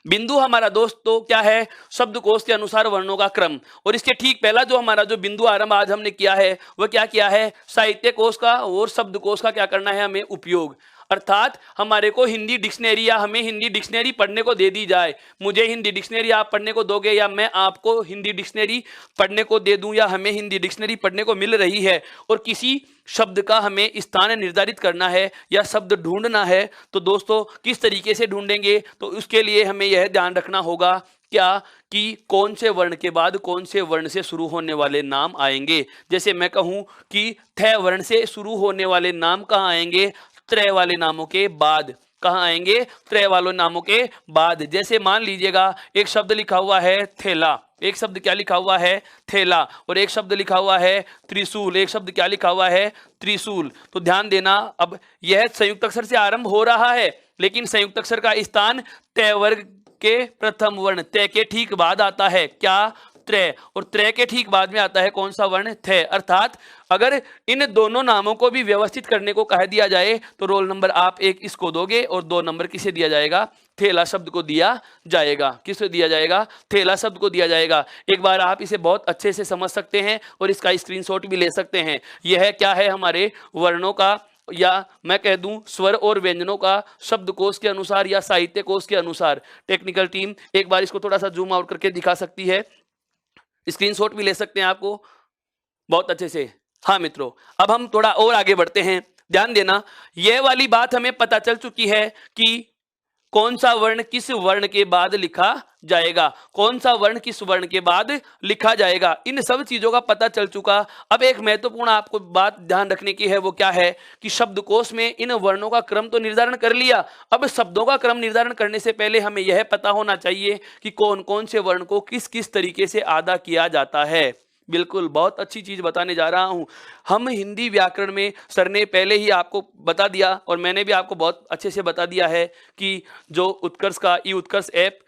बिंदु हमारा दोस्त तो क्या है, शब्दकोश के अनुसार वर्णों का क्रम। और इसके ठीक पहला जो हमारा जो बिंदु आरंभ आज हमने किया है वह क्या किया है, साहित्य कोश का और शब्दकोश का क्या करना है हमें उपयोग। अर्थात हमारे को हिंदी डिक्शनरी या हमें हिंदी डिक्शनरी पढ़ने को दे दी जाए, मुझे हिंदी डिक्शनरी आप पढ़ने को दोगे या मैं आपको हिंदी डिक्शनरी पढ़ने को दे दूं, या हमें हिंदी डिक्शनरी पढ़ने को मिल रही है और किसी शब्द का हमें स्थान निर्धारित करना है या शब्द ढूंढना है, तो दोस्तों किस तरीके से ढूंढेंगे, तो उसके लिए हमें यह ध्यान रखना होगा क्या, कि कौन से वर्ण के बाद कौन से वर्ण से शुरू होने वाले नाम आएंगे। जैसे मैं कहूं कि थ वर्ण से शुरू होने वाले नाम कहाँ आएंगे, त्रय वाले नामों के बाद। कहाँ आएंगे, त्रय वाले नामों के बाद। जैसे मान लीजिएगा एक शब्द लिखा हुआ है थैला, एक शब्द क्या लिखा हुआ है, थैला, और एक शब्द लिखा हुआ है त्रिशूल, एक शब्द क्या लिखा हुआ है, त्रिशूल। तो ध्यान देना, अब यह संयुक्त अक्षर से आरंभ हो रहा है, लेकिन संयुक्त अक्षर का स्थान तय वर्ग के प्रथम वर्ण तय के ठीक बाद आता है, क्या, त्रय, और त्रय के ठीक बाद में आता है कौन सा वर्ण, थ। अर्थात अगर इन दोनों नामों को भी व्यवस्थित करने को कह दिया जाए तो रोल नंबर आप 1 इसको दोगे और 2 नंबर किसे दिया जाएगा, थैला शब्द को दिया जाएगा। किसे दिया जाएगा, थैला शब्द को दिया जाएगा। एक बार आप इसे बहुत अच्छे से समझ सकते हैं और इसका स्क्रीनशॉट भी ले सकते हैं। यह क्या है, हमारे वर्णों का, या मैं कह दूं स्वर और व्यंजनों का शब्दकोश के अनुसार या साहित्य कोश के अनुसार। टेक्निकल टीम एक बार इसको थोड़ा सा जूम आउट करके दिखा सकती है, स्क्रीनशॉट भी ले सकते हैं आपको बहुत अच्छे से। हाँ मित्रों, अब हम थोड़ा और आगे बढ़ते हैं। ध्यान देना, यह वाली बात हमें पता चल चुकी है कि कौन सा वर्ण किस वर्ण के बाद लिखा जाएगा, कौन सा वर्ण किस वर्ण के बाद लिखा जाएगा, इन सब चीजों का पता चल चुका। अब एक महत्वपूर्ण आपको बात ध्यान रखने की है, वो क्या है कि शब्दकोश में इन वर्णों का क्रम तो निर्धारण कर लिया। अब शब्दों का क्रम निर्धारण करने से पहले हमें यह पता होना चाहिए कि कौन कौन से वर्ण को किस किस तरीके से अदा किया जाता है। बिल्कुल, बहुत अच्छी चीज बताने जा रहा हूं। हम हिंदी व्याकरण में सर ने पहले ही आपको बता दिया और मैंने भी आपको बहुत अच्छे से बता दिया है कि जो उत्कर्ष का ई उत्कर्ष ऐप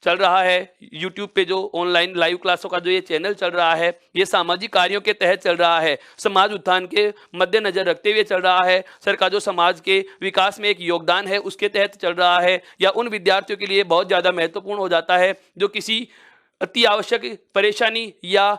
चल रहा है, यूट्यूब पे जो ऑनलाइन लाइव क्लासों का जो ये चैनल चल रहा है, ये सामाजिक कार्यों के तहत चल रहा है, समाज उत्थान के मद्देनजर रखते हुए चल रहा है। सर का जो समाज के विकास में एक योगदान है उसके तहत चल रहा है, या उन विद्यार्थियों के लिए बहुत ज़्यादा महत्वपूर्ण हो जाता है जो किसी अति आवश्यक परेशानी या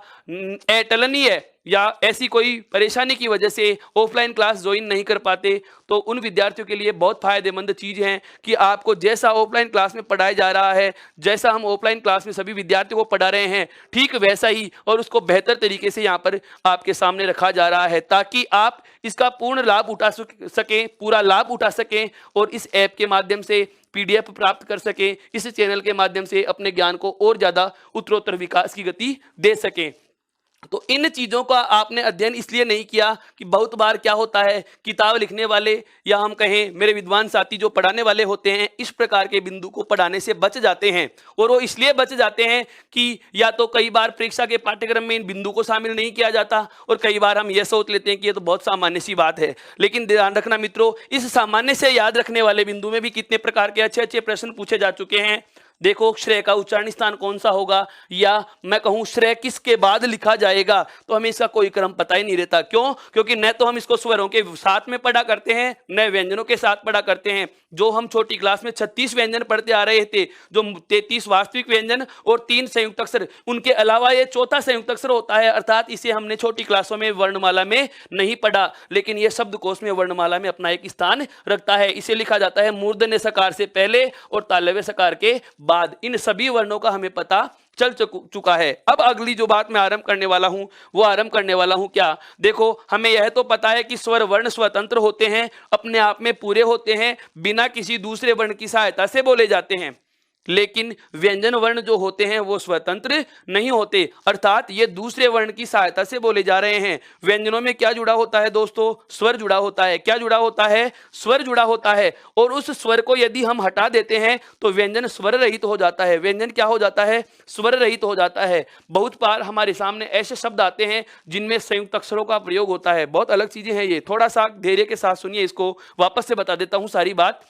अटलनीय या ऐसी कोई परेशानी की वजह से ऑफलाइन क्लास ज्वाइन नहीं कर पाते, तो उन विद्यार्थियों के लिए बहुत फायदेमंद चीज़ है कि आपको जैसा ऑफलाइन क्लास में पढ़ाया जा रहा है, जैसा हम ऑफलाइन क्लास में सभी विद्यार्थियों को पढ़ा रहे हैं, ठीक वैसा ही और उसको बेहतर तरीके से यहाँ पर आपके सामने रखा जा रहा है, ताकि आप इसका पूर्ण लाभ उठा सकें, पूरा लाभ उठा सकें और इस ऐप के माध्यम से PDF प्राप्त कर सकें, इस चैनल के माध्यम से अपने ज्ञान को और ज़्यादा उत्तरोत्तर विकास की गति दे सकें। तो इन चीज़ों का आपने अध्ययन इसलिए नहीं किया कि बहुत बार क्या होता है, किताब लिखने वाले या हम कहें मेरे विद्वान साथी जो पढ़ाने वाले होते हैं, इस प्रकार के बिंदु को पढ़ाने से बच जाते हैं। और वो इसलिए बच जाते हैं कि या तो कई बार परीक्षा के पाठ्यक्रम में इन बिंदु को शामिल नहीं किया जाता, और कई बार हम ये सोच लेते हैं कि ये तो बहुत सामान्य सी बात है। लेकिन ध्यान रखना मित्रों, इस सामान्य से याद रखने वाले बिंदु में भी कितने प्रकार के अच्छे अच्छे प्रश्न पूछे जा चुके हैं। देखो श्रेय का उच्चारण स्थान कौन सा होगा, या मैं कहूं श्रेय किसके बाद लिखा जाएगा, तो हमें इसका कोई क्रम पता ही नहीं रहता। क्यों? क्योंकि न तो हम इसको स्वरों के साथ में पढ़ा करते हैं, न व्यंजनों के साथ पढ़ा करते हैं। जो हम छोटी क्लास में 36 व्यंजन पढ़ते आ रहे थे, जो 33 वास्तविक व्यंजन और 3 संयुक्त अक्षर, उनके अलावा ये चौथा संयुक्त अक्षर होता है, अर्थात इसे हमने छोटी क्लासों में वर्णमाला में नहीं पढ़ा, लेकिन यह शब्दकोश में वर्णमाला में अपना एक स्थान रखता है। इसे लिखा जाता है मूर्धन्य सकार से पहले और तालव्य सकार के बाद। इन सभी वर्णों का हमें पता चल चुका है। अब अगली जो बात मैं आरंभ करने वाला हूं, वो आरंभ करने वाला हूं क्या, देखो हमें यह तो पता है कि स्वर वर्ण स्वतंत्र होते हैं, अपने आप में पूरे होते हैं, बिना किसी दूसरे वर्ण की सहायता से बोले जाते हैं। लेकिन व्यंजन वर्ण जो होते हैं वो स्वतंत्र नहीं होते, अर्थात ये दूसरे वर्ण की सहायता से बोले जा रहे हैं। व्यंजनों में क्या जुड़ा होता है दोस्तों? स्वर जुड़ा होता है। क्या जुड़ा होता है? स्वर जुड़ा होता है। और उस स्वर को यदि हम हटा देते हैं तो व्यंजन स्वर रहित हो जाता है। व्यंजन क्या हो जाता है? स्वर रहित हो जाता है। बहुत बार हमारे सामने ऐसे शब्द आते हैं जिनमें संयुक्त अक्षरों का प्रयोग होता है। बहुत अलग चीजें हैं ये, थोड़ा सा धैर्य के साथ सुनिए, इसको वापस से बता देता हूं सारी बात।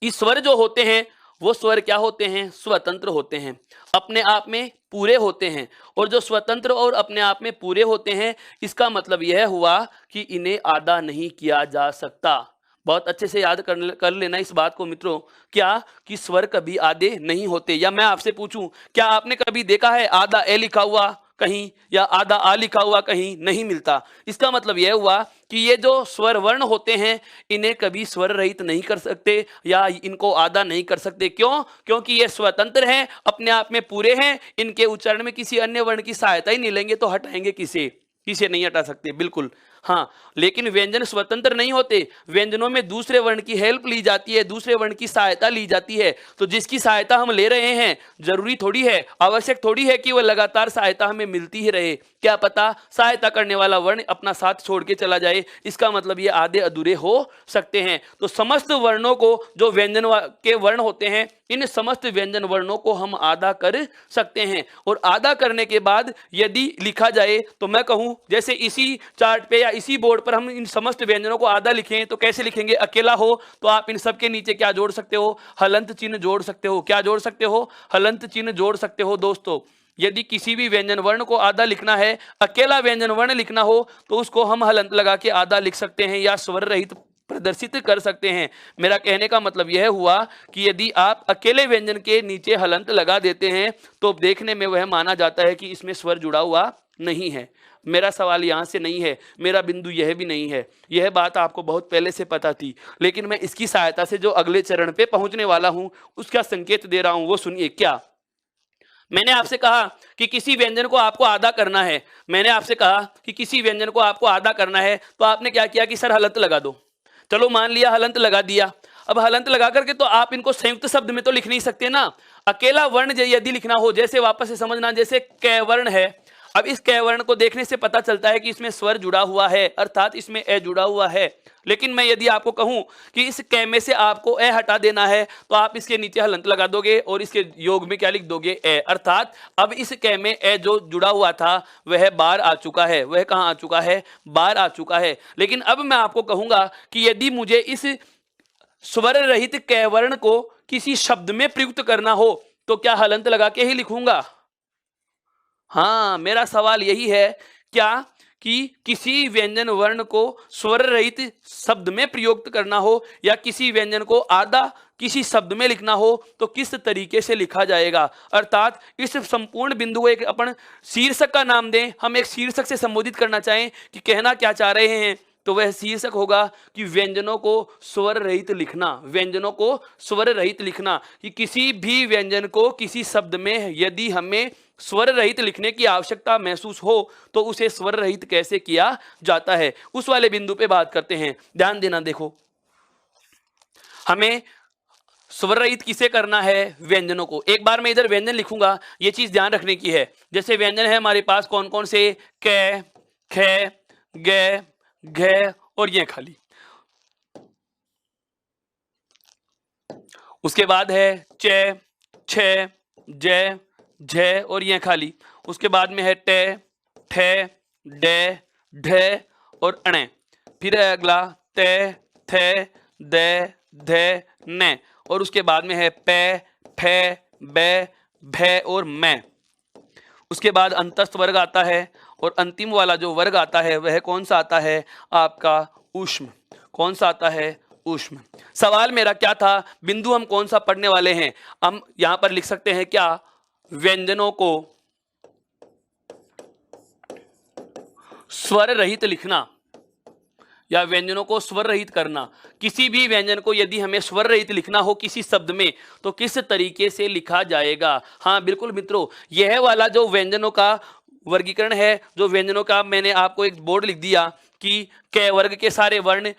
कि स्वर जो होते हैं वो स्वर क्या होते हैं? स्वतंत्र होते हैं, अपने आप में पूरे होते हैं। और जो स्वतंत्र और अपने आप में पूरे होते हैं, इसका मतलब यह हुआ कि इन्हें आधा नहीं किया जा सकता। बहुत अच्छे से याद कर लेना इस बात को मित्रों। क्या? कि स्वर कभी आधे नहीं होते। या मैं आपसे पूछूं, क्या आपने कभी देखा है आधा ए लिखा हुआ कहीं या आधा आ लिखा हुआ कहीं? नहीं मिलता। इसका मतलब यह हुआ कि ये जो स्वर वर्ण होते हैं इन्हें कभी स्वर रहित नहीं कर सकते या इनको आधा नहीं कर सकते। क्यों? क्योंकि ये स्वतंत्र हैं, अपने आप में पूरे हैं, इनके उच्चारण में किसी अन्य वर्ण की सहायता ही नहीं लेंगे तो हटाएंगे किसे? किसे नहीं हटा सकते, बिल्कुल। हाँ, लेकिन व्यंजन स्वतंत्र नहीं होते। व्यंजनों में दूसरे वर्ण की हेल्प ली जाती है, दूसरे वर्ण की सहायता ली जाती है। तो जिसकी सहायता हम ले रहे हैं, जरूरी थोड़ी है, आवश्यक थोड़ी है कि वह लगातार सहायता हमें मिलती ही रहे। क्या पता सहायता करने वाला वर्ण अपना साथ छोड़ के चला जाए। इसका मतलब ये आधे अधूरे हो सकते हैं। तो समस्त वर्णों को, जो व्यंजन के वर्ण होते हैं, इन समस्त व्यंजन वर्णों को हम आधा कर सकते हैं। और आधा करने के बाद यदि लिखा जाए तो मैं कहूं, जैसे इसी चार्ट पे या इसी बोर्ड पर हम इन समस्त व्यंजनों को आधा लिखें तो कैसे लिखेंगे? अकेला हो तो आप इन सब के नीचे क्या जोड़ सकते हो? हलंत चिन्ह जोड़ सकते हो। क्या जोड़ सकते हो? हलंत चिन्ह जोड़ सकते हो। दोस्तों, यदि किसी भी व्यंजन वर्ण को आधा लिखना है, अकेला व्यंजन वर्ण लिखना हो, तो उसको हम हलंत लगा के आधा लिख सकते हैं या स्वर रहित प्रदर्शित कर सकते हैं। मेरा कहने का मतलब यह हुआ कि यदि आप अकेले व्यंजन के नीचे हलंत लगा देते हैं तो देखने में वह माना जाता है कि इसमें स्वर जुड़ा हुआ नहीं है। मेरा सवाल यहां से नहीं है, मेरा बिंदु यह भी नहीं है। यह बात आपको बहुत पहले से पता थी, लेकिन मैं इसकी सहायता से जो अगले चरण पे पहुंचने वाला हूं उसका संकेत दे रहा हूं। वो सुनिए। क्या? मैंने आपसे कहा कि किसी व्यंजन को आपको आधा करना है। मैंने आपसे कहा कि किसी व्यंजन को आपको आधा करना है, तो आपने क्या किया कि सर हलंत लगा दो। चलो मान लिया हलंत लगा दिया। अब हलंत लगा करके तो आप इनको संयुक्त शब्द में तो लिख नहीं सकते ना। अकेला वर्ण यदि लिखना हो, जैसे वापस से समझना, जैसे कै वर्ण है। अब इस कै वर्ण को देखने से पता चलता है कि इसमें स्वर जुड़ा हुआ है, अर्थात इसमें ए जुड़ा हुआ है। लेकिन मैं यदि आपको कहूं कि इस कै में से आपको ए हटा देना है, तो आप इसके नीचे हलंत लगा दोगे और इसके योग में क्या लिख दोगे? ए। अर्थात अब इस कै में ए जो जुड़ा हुआ था वह बाहर आ चुका है। वह कहां आ चुका है? बाहर आ चुका है। लेकिन अब मैं आपको कहूंगा कि यदि मुझे इस स्वर रहित कै वर्ण को किसी शब्द में प्रयुक्त करना हो तो क्या हलंत लगा के ही लिखूंगा? हाँ, मेरा सवाल यही है। क्या? कि किसी व्यंजन वर्ण को स्वर रहित शब्द में प्रयुक्त करना हो या किसी व्यंजन को आधा किसी शब्द में लिखना हो तो किस तरीके से लिखा जाएगा? अर्थात इस संपूर्ण बिंदु को एक अपन शीर्षक का नाम दें, हम एक शीर्षक से संबोधित करना चाहें कि कहना क्या चाह रहे हैं, तो वह शीर्षक होगा कि व्यंजनों को स्वर रहित लिखना। व्यंजनों को स्वर रहित लिखना, कि किसी भी व्यंजन को किसी शब्द में यदि हमें स्वर रहित लिखने की आवश्यकता महसूस हो तो उसे स्वर रहित कैसे किया जाता है, उस वाले बिंदु पे बात करते हैं। ध्यान देना, देखो हमें स्वर रहित किसे करना है? व्यंजनों को। एक बार मैं इधर व्यंजन लिखूंगा, ये चीज ध्यान रखने की है। जैसे व्यंजन है हमारे पास कौन कौन से? कै, खे, गे, घे और ये खाली। उसके बाद है चे, छे, जय, झे और ये खाली। उसके बाद में है टे, ठे, डे, ढे और अणे। फिर है अगला ते, थे, दे, धे, ने। और उसके बाद में है पे, फे, बै, भै और मैं। उसके बाद अंतस्थ वर्ग आता है और अंतिम वाला जो वर्ग आता है वह कौन सा आता है आपका ऊष्म। कौन सा आता है ऊष्म। सवाल मेरा क्या था, बिंदु हम कौन सा पढ़ने वाले हैं। हम यहां पर लिख सकते हैं क्या, व्यंजनों को स्वर रहित लिखना या व्यंजनों को स्वर रहित करना। किसी भी व्यंजन को यदि हमें स्वर रहित लिखना हो किसी शब्द में तो किस तरीके से लिखा जाएगा। हाँ बिल्कुल मित्रों, यह वाला जो व्यंजनों का वर्गीकरण है, जो व्यंजनों का मैंने आपको एक बोर्ड लिख दिया कि क वर्ग के सारे वर्ण,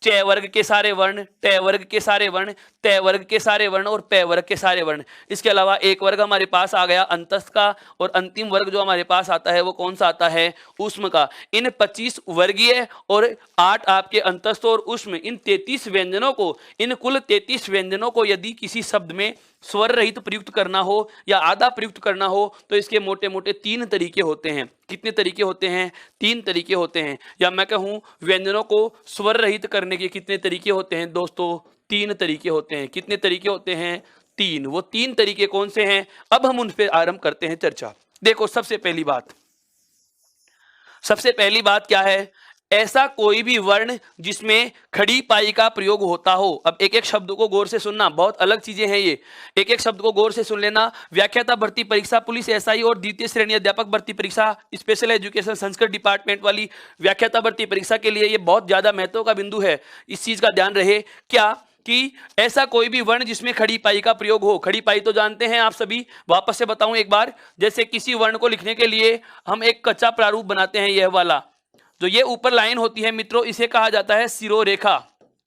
च वर्ग के सारे वर्ण, ट वर्ग के सारे वर्ण, त वर्ग के सारे वर्ण और प वर्ग के सारे वर्ण। इसके अलावा एक वर्ग हमारे पास आ गया अंतस्थ का और अंतिम वर्ग जो हमारे पास आता है वो कौन सा आता है ऊष्म का। इन 25 वर्गीय और 8 आपके अंतस्थ और ऊष्म, इन 33 व्यंजनों को, इन कुल 33 व्यंजनों को यदि किसी शब्द में स्वर रहित प्रयुक्त करना हो या आधा प्रयुक्त करना हो तो इसके मोटे मोटे 3 तरीके होते हैं। कितने तरीके होते हैं? 3 तरीके होते हैं। या मैं कहूं व्यंजनों को स्वर रहित करने के कितने तरीके होते हैं दोस्तों? 3 तरीके होते हैं। कितने तरीके होते हैं? 3। वो 3 तरीके कौन से हैं? अब हम उन पर आरंभ करते हैं चर्चा। देखो सबसे पहली बात क्या है, ऐसा कोई भी वर्ण जिसमें खड़ी पाई का प्रयोग होता हो। अब एक एक शब्द को गौर से सुनना, बहुत अलग चीजें हैं ये, एक एक शब्द को गौर से सुन लेना। व्याख्याता भर्ती परीक्षा, पुलिस एसआई और द्वितीय श्रेणी अध्यापक भर्ती परीक्षा, स्पेशल एजुकेशन संस्कृत डिपार्टमेंट वाली व्याख्याता भर्ती परीक्षा के लिए ये बहुत ज्यादा महत्व का बिंदु है। इस चीज का ध्यान रहे क्या कि ऐसा कोई भी वर्ण जिसमें खड़ी पाई का प्रयोग हो। खड़ी पाई तो जानते हैं आप सभी, वापस से बताऊं एक बार। जैसे किसी वर्ण को लिखने के लिए हम एक कच्चा प्रारूप बनाते हैं, यह वाला जो ये ऊपर लाइन होती है मित्रों, इसे कहा जाता है सिरोरेखा।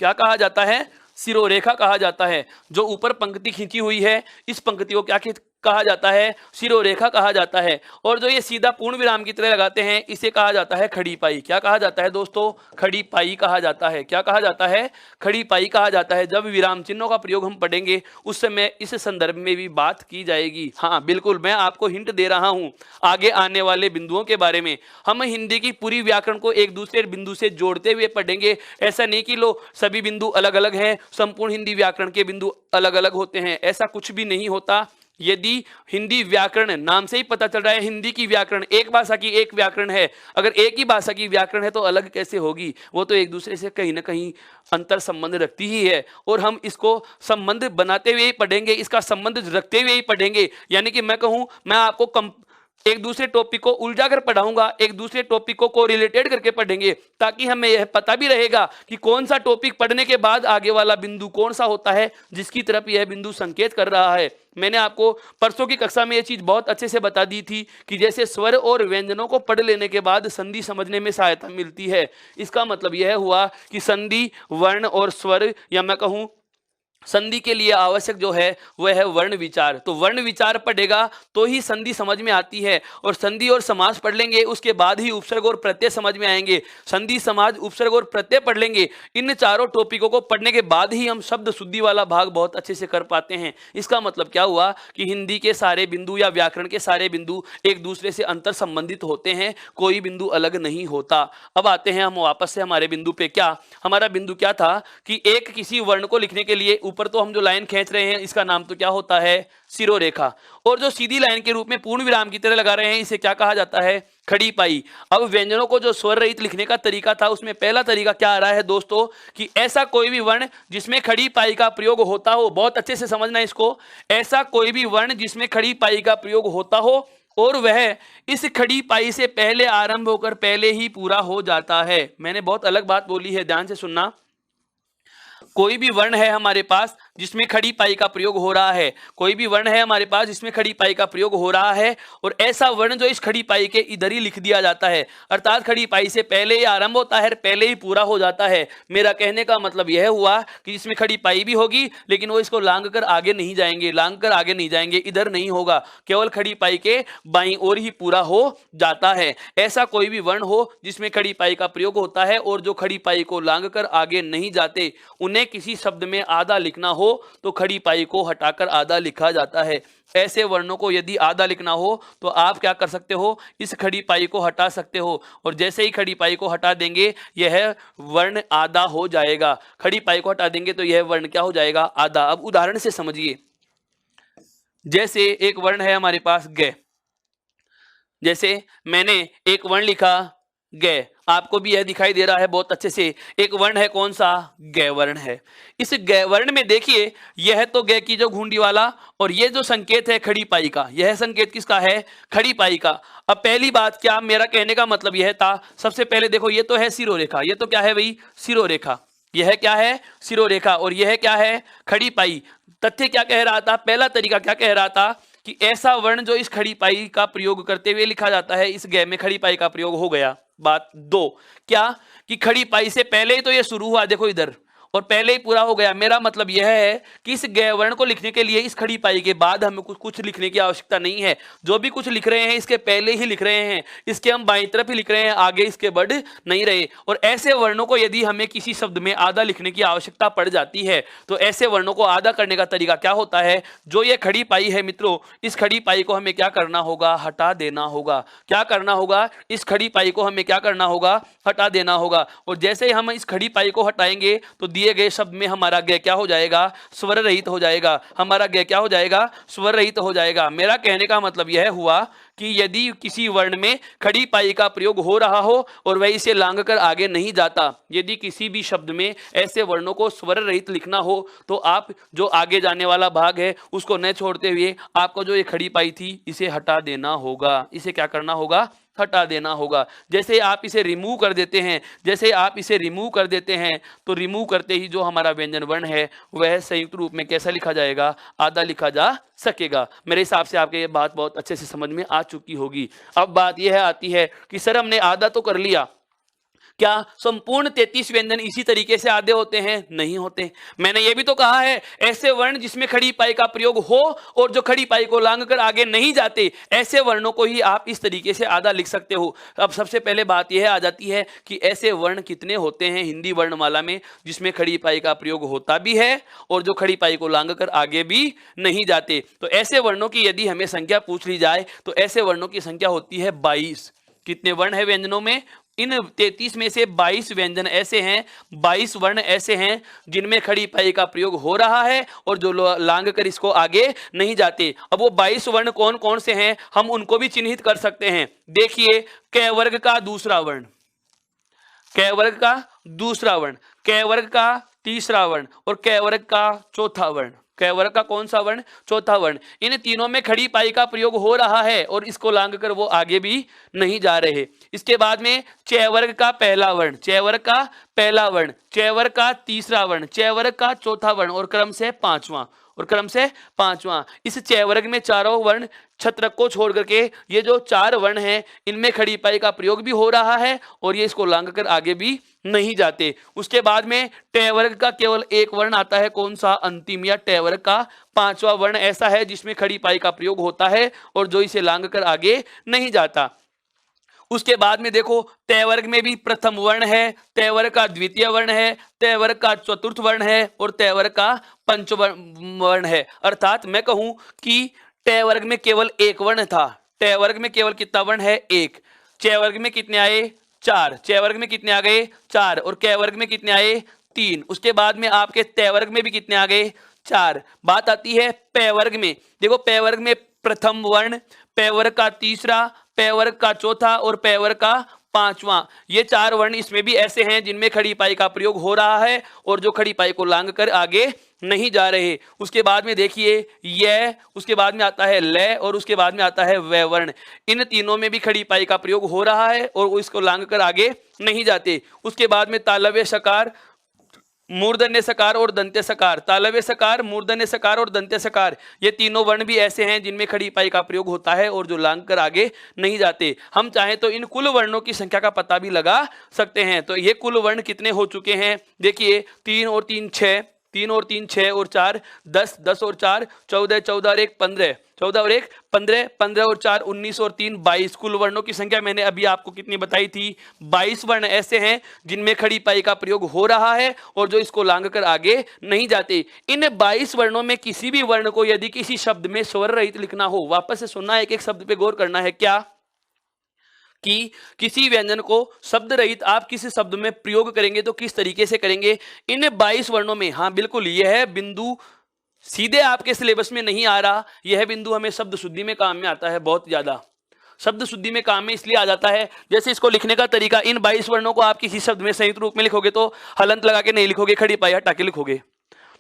क्या कहा जाता है? सिरोरेखा कहा जाता है। जो ऊपर पंक्ति खींची हुई है इस पंक्ति को क्या कहा जाता है? सिरोरेखा कहा जाता है। और जो ये सीधा पूर्ण विराम की तरह लगाते हैं इसे कहा जाता है खड़ी पाई। क्या कहा जाता है दोस्तों? खड़ी पाई कहा जाता है। क्या कहा जाता है? खड़ी पाई कहा जाता है। जब विराम चिन्हों का प्रयोग हम पढ़ेंगे उस समय इस संदर्भ में भी बात की जाएगी। हाँ बिल्कुल, मैं आपको हिंट दे रहा हूं आगे आने वाले बिंदुओं के बारे में। हम हिंदी की पूरी व्याकरण को एक दूसरे बिंदु से जोड़ते हुए पढ़ेंगे। ऐसा नहीं कि लो सभी बिंदु अलग अलग हैं, संपूर्ण हिंदी व्याकरण के बिंदु अलग अलग होते हैं, ऐसा कुछ भी नहीं होता। यदि हिंदी व्याकरण, नाम से ही पता चल रहा है हिंदी की व्याकरण, एक भाषा की एक व्याकरण है। अगर एक ही भाषा की व्याकरण है तो अलग कैसे होगी? वो तो एक दूसरे से कहीं ना कहीं अंतर संबंध रखती ही है और हम इसको संबंध बनाते हुए ही पढ़ेंगे, इसका संबंध रखते हुए ही पढ़ेंगे। यानी कि मैं कहूं, मैं आपको एक दूसरे टॉपिक को उलझा कर पढ़ाऊंगा, एक दूसरे टॉपिक को रिलेटेड करके पढ़ेंगे, ताकि हमें यह पता भी रहेगा कि कौन सा टॉपिक पढ़ने के बाद आगे वाला बिंदु कौन सा होता है जिसकी तरफ यह बिंदु संकेत कर रहा है। मैंने आपको परसों की कक्षा में यह चीज बहुत अच्छे से बता दी थी कि जैसे स्वर और व्यंजनों को पढ़ लेने के बाद संधि समझने में सहायता मिलती है। इसका मतलब यह हुआ कि संधि, वर्ण और स्वर, या मैं कहूं संधि के लिए आवश्यक जो है वह है वर्ण विचार। तो वर्ण विचार पढ़ेगा तो ही संधि समझ में आती है, और संधि और समास पढ़ लेंगे उसके बाद ही उपसर्ग और प्रत्यय समझ में आएंगे। संधि, समाज, उपसर्ग और प्रत्यय पढ़ लेंगे। इन चारों टॉपिकों को पढ़ने के बाद ही हम शब्द शुद्धि वाला भाग बहुत अच्छे से कर पाते हैं। इसका मतलब क्या हुआ कि हिंदी के सारे बिंदु या व्याकरण के सारे बिंदु एक दूसरे से अंतर संबंधित होते हैं, कोई बिंदु अलग नहीं होता। अब आते हैं हम वापस से हमारे बिंदु पे। क्या हमारा बिंदु क्या था कि एक किसी वर्ण को लिखने के लिए ऊपर तो हम जो लाइन खींच रहे हैं इसका नाम तो क्या होता है? सिरोरेखा। और जो सीधी लाइन के रूप में पूर्ण विराम की तरह लगा रहे हैं इसे क्या कहा जाता है? खड़ी पाई। अब व्यंजनों को जो स्वर रहित लिखने का तरीका था उसमें पहला तरीका क्या आ रहा है दोस्तों कि ऐसा कोई भी वर्ण जिसमें खड़ी पाई का प्रयोग होता हो। बहुत अच्छे से समझना इसको। ऐसा कोई भी वर्ण जिसमें खड़ी पाई का प्रयोग होता हो और वह इस खड़ी पाई से पहले आरंभ होकर पहले ही पूरा हो जाता है। मैंने बहुत अलग बात बोली है, ध्यान से सुनना। कोई भी वर्ण है हमारे पास जिसमें खड़ी पाई का प्रयोग हो रहा है, कोई भी वर्ण है हमारे पास जिसमें खड़ी पाई का प्रयोग हो रहा है, और ऐसा वर्ण जो इस खड़ी पाई के इधर ही लिख दिया जाता है, अर्थात खड़ी पाई से पहले ही आरंभ होता है, पहले ही पूरा हो जाता है। मेरा कहने का मतलब यह हुआ कि इसमें खड़ी पाई भी होगी लेकिन वो इसको लांग कर आगे नहीं जाएंगे, लांग कर आगे नहीं जाएंगे, इधर नहीं होगा, केवल खड़ी पाई के बाईं ओर ही पूरा हो जाता है। ऐसा कोई भी वर्ण हो जिसमें खड़ी पाई का प्रयोग होता है और जो खड़ी पाई को लांग कर आगे नहीं जाते, उन्हें किसी शब्द में आधा लिखना हो तो खड़ी पाई को हटाकर आधा लिखा जाता है। ऐसे वर्णों को यदि आधा लिखना हो तो आप क्या कर सकते हो? इस खड़ी पाई को हटा सकते हो, और जैसे ही खड़ी पाई को हटा देंगे यह वर्ण आधा हो जाएगा। खड़ी पाई को हटा देंगे तो यह वर्ण क्या हो जाएगा? आधा। अब उदाहरण से समझिए। जैसे एक वर्ण है हमारे पास ग, जैसे मैंने एक वर्ण लिखा ग, आपको भी यह दिखाई दे रहा है बहुत अच्छे से, एक वर्ण है कौन सा, ग वर्ण है। इस ग वर्ण में देखिए, यह तो ग की जो घुंडी वाला, और ये जो संकेत है खड़ी पाई का, यह संकेत किसका है, खड़ी पाई का। अब पहली बात, क्या मेरा कहने का मतलब यह था, सबसे पहले देखो ये तो है सिरोरेखा, ये तो क्या है भाई, सिरोरेखा, यह क्या है, सिरोरेखा, और यह क्या है, खड़ी पाई। तथ्य क्या कह रहा था, पहला तरीका क्या कह रहा था कि ऐसा वर्ण जो इस खड़ी पाई का प्रयोग करते हुए लिखा जाता है, इस ग में खड़ी पाई का प्रयोग हो गया। बात दो, क्या कि खड़ी पाई से पहले ही तो ये शुरू हुआ, देखो इधर, और पहले ही पूरा हो गया। मेरा मतलब यह है कि इस ग वर्ण को लिखने के लिए इस खड़ी पाई के बाद हमें कुछ लिखने की आवश्यकता नहीं है। जो भी कुछ लिख रहे हैं इसके पहले ही लिख रहे हैं, इसके हम बाईं तरफ ही लिख रहे हैं, आगे इसके बढ़ नहीं रहे। और ऐसे वर्णों को यदि हमें किसी शब्द में आधा लिखने की आवश्यकता पड़ जाती है, तो ऐसे वर्णों को आधा करने का तरीका क्या होता है, जो ये खड़ी पाई है मित्रों, इस खड़ी पाई को हमें क्या करना होगा, हटा देना होगा। क्या करना होगा, इस खड़ी पाई को हमें क्या करना होगा, हटा देना होगा। और जैसे ही हम इस खड़ी पाई को हटाएंगे तो दिए गए शब्द में हमारा ग क्या हो जाएगा, स्वर रहित हो जाएगा। हमारा ग क्या हो जाएगा, स्वर रहित हो जाएगा। मेरा कहने का मतलब यह हुआ कि यदि किसी वर्ण में खड़ी पाई का प्रयोग हो रहा हो और वह इसे लांघ कर आगे नहीं जाता, यदि किसी भी शब्द में ऐसे वर्णों को स्वर रहित लिखना हो, तो आप जो आगे जाने वाला भाग है उसको न छोड़ते हुए आपको जो ये खड़ी पाई थी इसे हटा देना होगा। इसे क्या करना होगा, हटा देना होगा। जैसे आप इसे रिमूव कर देते हैं, जैसे आप इसे रिमूव कर देते हैं, तो रिमूव करते ही जो हमारा व्यंजन वर्ण है वह संयुक्त रूप में कैसा लिखा जाएगा, आधा लिखा जा सकेगा। मेरे हिसाब से आपके ये बात बहुत अच्छे से समझ में आ चुकी होगी। अब बात यह आती है कि सर हमने आधा तो कर लिया, क्या संपूर्ण 33 व्यंजन इसी तरीके से आधे होते हैं, नहीं होते। मैंने ये भी तो कहा है, ऐसे वर्ण जिसमें खड़ी पाई का प्रयोग हो और जो खड़ी पाई को लांघ कर आगे नहीं जाते, ऐसे वर्णों को ही आप इस तरीके से आधा लिख सकते हो। अब सबसे पहले बात यह आ जाती है कि ऐसे वर्ण कितने होते हैं हिंदी वर्णमाला में जिसमें खड़ी पाई का प्रयोग होता भी है और जो खड़ी पाई को लांघ कर आगे भी नहीं जाते। तो ऐसे वर्णों की यदि हमें संख्या पूछ ली जाए तो ऐसे वर्णों की संख्या होती है 22। कितने वर्ण है व्यंजनों में, इन 33 में से 22 व्यंजन ऐसे हैं, 22 वर्ण ऐसे हैं जिनमें खड़ी पाई का प्रयोग हो रहा है और जो लांघ कर इसको आगे नहीं जाते। अब वो 22 वर्ण कौन कौन से हैं, हम उनको भी चिन्हित कर सकते हैं। देखिए, क वर्ग का दूसरा वर्ण, क वर्ग का दूसरा वर्ण, क वर्ग का तीसरा वर्ण और क वर्ग का चौथा वर्ण। क वर्ग का कौन सा वर्ण, चौथा वर्ण। इन तीनों में खड़ी पाई का प्रयोग हो रहा है और इसको लांघ कर वो आगे भी नहीं जा रहे। इसके बाद में च वर्ग का पहला वर्ण, च वर्ग का पहला वर्ण, च वर्ग का तीसरा वर्ण, च वर्ग का चौथा वर्ण और क्रम से पांचवा, और क्रम से पांचवा। इस च वर्ग में चारों वर्ण छत्रक को छोड़ करके ये जो चार वर्ण हैं इनमें खड़ी पाई का प्रयोग भी हो रहा है और ये इसको लांघ कर आगे भी नहीं जाते। उसके बाद में ट वर्ग का केवल एक वर्ण आता है, कौन सा, अंतिम, या ट वर्ग का पांचवा वर्ण ऐसा है जिसमें खड़ी पाई का प्रयोग होता है और जो इसे लांघ कर आगे नहीं जाता। उसके बाद में देखो, तय वर्ग में भी प्रथम वर्ण है, तय वर्ग का द्वितीय वर्ण है, तय वर्ग का चतुर्थ वर्ण है और तय वर्ग का पंचम वर्ण है। अर्थात मैं कहूं कि तय वर्ग में केवल एक वर्ण था, तय वर्ग में केवल कितना वर्ण है, एक। च वर्ग में कितने आए, चार। च वर्ग में कितने आ गए, चार। और क वर्ग में कितने आए, तीन। उसके बाद में आपके तय वर्ग में भी कितने आ गए, चार। बात आती है प वर्ग में। देखो, प वर्ग में प्रथम वर्ण, प वर्ग का तीसरा, प वर्ग का चौथा और प वर्ग का पांचवा, ये चार वर्ण इसमें भी ऐसे हैं जिनमें खड़ी पाई का प्रयोग हो रहा है और जो खड़ी पाई को लांघ कर आगे नहीं जा रहे। उसके बाद में देखिए यह, उसके बाद में आता है ल और उसके बाद में आता है व वर्ण। इन तीनों में भी खड़ी पाई का प्रयोग हो रहा है और वो इसको लांघ कर आगे नहीं जाते। उसके बाद में तालव्य सकार, मूर्धन्य सकार और दंत्य सकार, तालव्य सकार, मूर्धन्य सकार और दंत्य सकार, ये तीनों वर्ण भी ऐसे हैं जिनमें खड़ी पाई का प्रयोग होता है और जो लांघ कर आगे नहीं जाते। हम चाहें तो इन कुल वर्णों की संख्या का पता भी लगा सकते हैं। तो ये कुल वर्ण कितने हो चुके हैं, देखिए 3 और 3 6, 3 और 3 6 और 4 10, 10 और 4 14, 14 और 1 15, 14 और 1 15, 15 और 4 19 और 3 22। कुल वर्णों की संख्या मैंने अभी आपको कितनी बताई थी, 22 वर्ण ऐसे हैं जिनमें खड़ी पाई का प्रयोग हो रहा है और जो इसको लांघ कर आगे नहीं जाते। इन 22 वर्णों में किसी भी वर्ण को यदि किसी शब्द में स्वर रहित लिखना हो, वापस से सुनना, एक एक शब्द पे गौर करना है, क्या कि किसी व्यंजन को शब्द रहित आप किसी शब्द में प्रयोग करेंगे तो किस तरीके से करेंगे। इन 22 वर्णों में, हाँ बिल्कुल, यह है बिंदु सीधे आपके सिलेबस में नहीं आ रहा, यह बिंदु हमें शब्द शुद्धि में काम में आता है बहुत ज्यादा। शब्द शुद्धि में काम में इसलिए आ जाता है, जैसे इसको लिखने का तरीका, इन 22 वर्णों को आप किसी शब्द में संयुक्त रूप में लिखोगे तो हलंत लगा के नहीं लिखोगे, खड़ी पाई हटा के लिखोगे।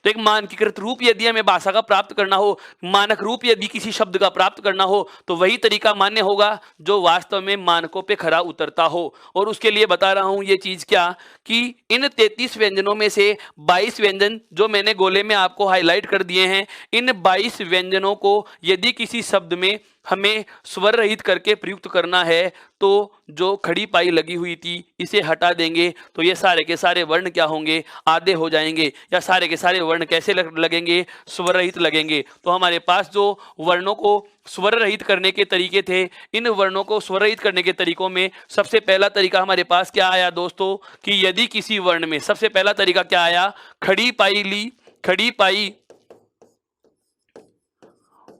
तो एक मानकीकृत रूप यदि हमें भाषा का प्राप्त करना हो, मानक रूप यदि किसी शब्द का प्राप्त करना हो, तो वही तरीका मान्य होगा जो वास्तव में मानकों पे खरा उतरता हो। और उसके लिए बता रहा हूं ये चीज क्या, कि इन 33 व्यंजनों में से 22 व्यंजन जो मैंने गोले में आपको हाईलाइट कर दिए हैं, इन 22 व्यंजनों को यदि किसी शब्द में हमें स्वर रहित करके प्रयुक्त करना है, तो जो खड़ी पाई लगी हुई थी इसे हटा देंगे, तो ये सारे के सारे वर्ण क्या होंगे, आधे हो जाएंगे। या सारे के सारे वर्ण कैसे लगेंगे, स्वर रहित लगेंगे। तो हमारे पास जो वर्णों को स्वर रहित करने के तरीके थे, इन वर्णों को स्वर रहित करने के तरीकों में सबसे पहला तरीका हमारे पास क्या आया दोस्तों, कि यदि किसी वर्ण में, सबसे पहला तरीका क्या आया, खड़ी पाई ली, खड़ी पाई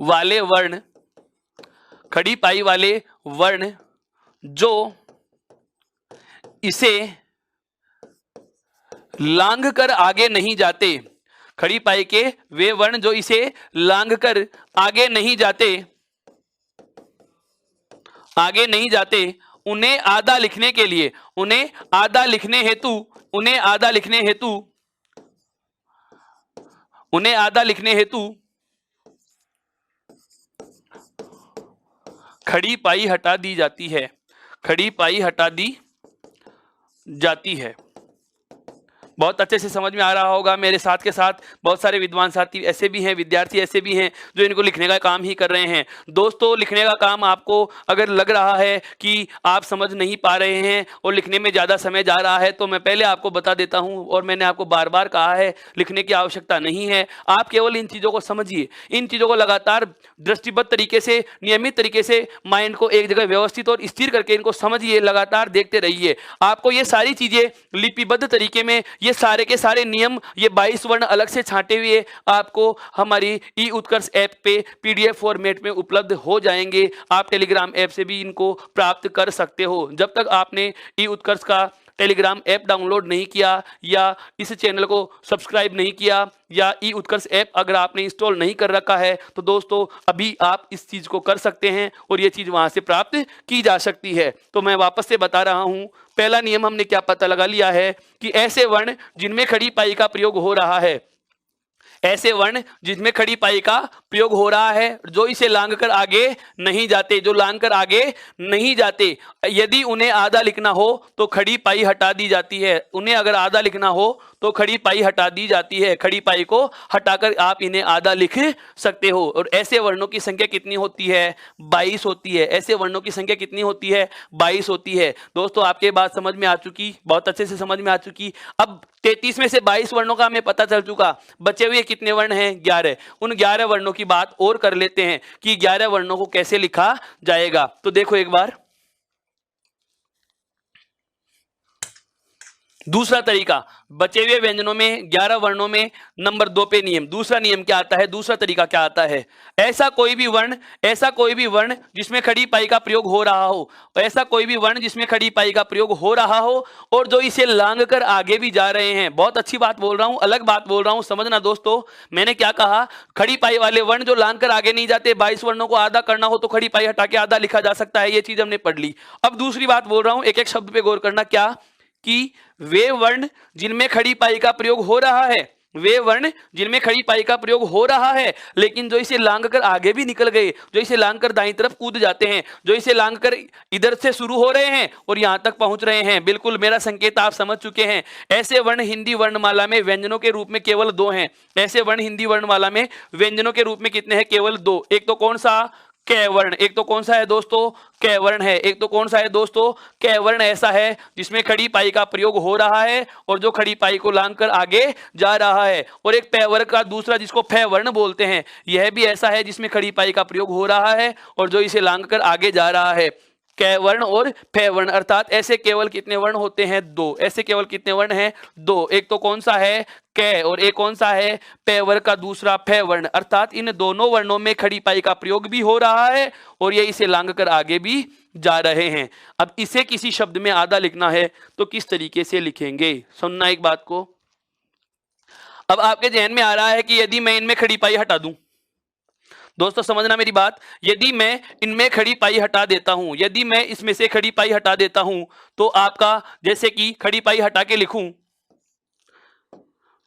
वाले वर्ण, खड़ी पाई वाले वर्ण जो इसे लांघ कर आगे नहीं जाते, खड़ी पाई के वे वर्ण जो इसे लांघ कर आगे नहीं जाते, आगे नहीं जाते, उन्हें आधा लिखने के लिए, उन्हें आधा लिखने हेतु, उन्हें आधा लिखने हेतु, उन्हें आधा लिखने हेतु खड़ी पाई हटा दी जाती है, खड़ी पाई हटा दी जाती है। बहुत अच्छे से समझ में आ रहा होगा। मेरे साथ के साथ बहुत सारे विद्वान साथी ऐसे भी हैं, विद्यार्थी ऐसे भी हैं जो इनको लिखने का काम ही कर रहे हैं। दोस्तों, लिखने का काम आपको अगर लग रहा है कि आप समझ नहीं पा रहे हैं और लिखने में ज़्यादा समय जा रहा है, तो मैं पहले आपको बता देता हूं, और मैंने आपको बार बार कहा है, लिखने की आवश्यकता नहीं है। आप केवल इन चीज़ों को समझिए, इन चीज़ों को लगातार दृष्टिबद्ध तरीके से, नियमित तरीके से माइंड को एक जगह व्यवस्थित और स्थिर करके इनको समझिए, लगातार देखते रहिए। आपको ये सारी चीज़ें लिपिबद्ध तरीके में, ये सारे के सारे नियम, ये 22 वर्ण अलग से छांटे हुए आपको हमारी ई उत्कर्ष ऐप पे पीडीएफ फॉर्मेट में उपलब्ध हो जाएंगे। आप टेलीग्राम ऐप से भी इनको प्राप्त कर सकते हो। जब तक आपने ई उत्कर्ष का टेलीग्राम ऐप डाउनलोड नहीं किया, या इस चैनल को सब्सक्राइब नहीं किया, या ई उत्कर्ष ऐप अगर आपने इंस्टॉल नहीं कर रखा है, तो दोस्तों अभी आप इस चीज़ को कर सकते हैं और ये चीज़ वहाँ से प्राप्त की जा सकती है। तो मैं वापस से बता रहा हूँ, पहला नियम हमने क्या पता लगा लिया है, कि ऐसे वर्ण जिनमें खड़ी पाई का प्रयोग हो रहा है, ऐसे वर्ण जिसमें खड़ी पाई का प्रयोग हो रहा है, जो इसे लांघ कर आगे नहीं जाते, जो लांघ कर आगे नहीं जाते, यदि उन्हें आधा लिखना हो तो खड़ी पाई हटा दी जाती है। उन्हें अगर आधा लिखना हो तो खड़ी पाई हटा दी जाती है। खड़ी पाई को हटाकर आप इन्हें आधा लिख सकते हो। और ऐसे वर्णों की संख्या कितनी होती है, 22 होती है। ऐसे वर्णों की संख्या कितनी होती है, 22 होती है। दोस्तों, आपके बात समझ में आ चुकी, बहुत अच्छे से समझ में आ चुकी। अब 33 में से 22 वर्णों का हमें पता चल चुका, बचे हुए कितने वर्ण हैं, 11। उन 11 वर्णों की बात और कर लेते हैं कि 11 वर्णों को कैसे लिखा जाएगा। तो देखो एक बार, दूसरा तरीका, बचे हुए व्यंजनों में 11 वर्णों में नंबर 2 पे नियम, दूसरा नियम क्या आता है, दूसरा तरीका क्या आता है, ऐसा कोई भी वर्ण, ऐसा कोई भी वर्ण जिसमें खड़ी पाई का प्रयोग हो रहा हो, ऐसा कोई भी वर्ण जिसमें खड़ी पाई का प्रयोग हो रहा हो और जो इसे लांघ कर आगे भी जा रहे हैं। बहुत अच्छी बात बोल रहा हूं, अलग बात बोल रहा हूं, समझना दोस्तों। मैंने क्या कहा, खड़ी पाई वाले वर्ण जो लांघ कर आगे नहीं जाते, 22 वर्णों को आधा करना हो तो खड़ी पाई हटा के आधा लिखा जा सकता है, ये चीज हमने पढ़ ली। अब दूसरी बात बोल रहा हूं, एक एक शब्द पे गौर करना, क्या कि वे वर्ण जिनमें खड़ी पाई का प्रयोग हो रहा है, वे वर्ण जिनमें खड़ी पाई का प्रयोग हो रहा है, लेकिन जो इसे लांघ कर आगे भी निकल गए, जो इसे लांघ कर दाईं तरफ कूद जाते हैं, जो इसे लांघ कर इधर से शुरू हो रहे हैं और यहां तक पहुंच रहे हैं, बिल्कुल मेरा संकेत आप समझ चुके हैं। ऐसे वर्ण हिंदी वर्णमाला में व्यंजनों के रूप में केवल 2 हैं। ऐसे वर्ण हिंदी वर्णमाला में व्यंजनों के रूप में कितने हैं, केवल 2। एक तो कौन सा, कै वर्ण। एक तो कौन सा है दोस्तों, कै वर्ण है। एक तो कौन सा है दोस्तों, कै वर्ण ऐसा है जिसमें खड़ी पाई का प्रयोग हो रहा है और जो खड़ी पाई को लांघ कर आगे जा रहा है। और एक पै वर्ण का दूसरा, जिसको फै वर्ण बोलते हैं, यह भी ऐसा है जिसमें खड़ी पाई का प्रयोग हो रहा है और जो इसे लांघ कर आगे जा रहा है। कै वर्ण और फै वर्ण, अर्थात ऐसे केवल कितने वर्ण होते हैं, 2। ऐसे केवल कितने वर्ण हैं, 2। एक तो कौन सा है, कै, और एक कौन सा है, पै वर्ण का दूसरा फै वर्ण। अर्थात इन दोनों वर्णों में खड़ी पाई का प्रयोग भी हो रहा है और ये इसे लांघ कर आगे भी जा रहे हैं। अब इसे किसी शब्द में आधा लिखना है तो किस तरीके से लिखेंगे, सुनना एक बात को। अब आपके जहन में आ रहा है कि यदि मैं इनमें खड़ी पाई हटा दूं, दोस्तों समझना मेरी बात, यदि मैं इनमें खड़ी पाई हटा देता हूं, यदि मैं इसमें से खड़ी पाई हटा देता हूं, तो आपका जैसे कि खड़ी पाई हटा के लिखूं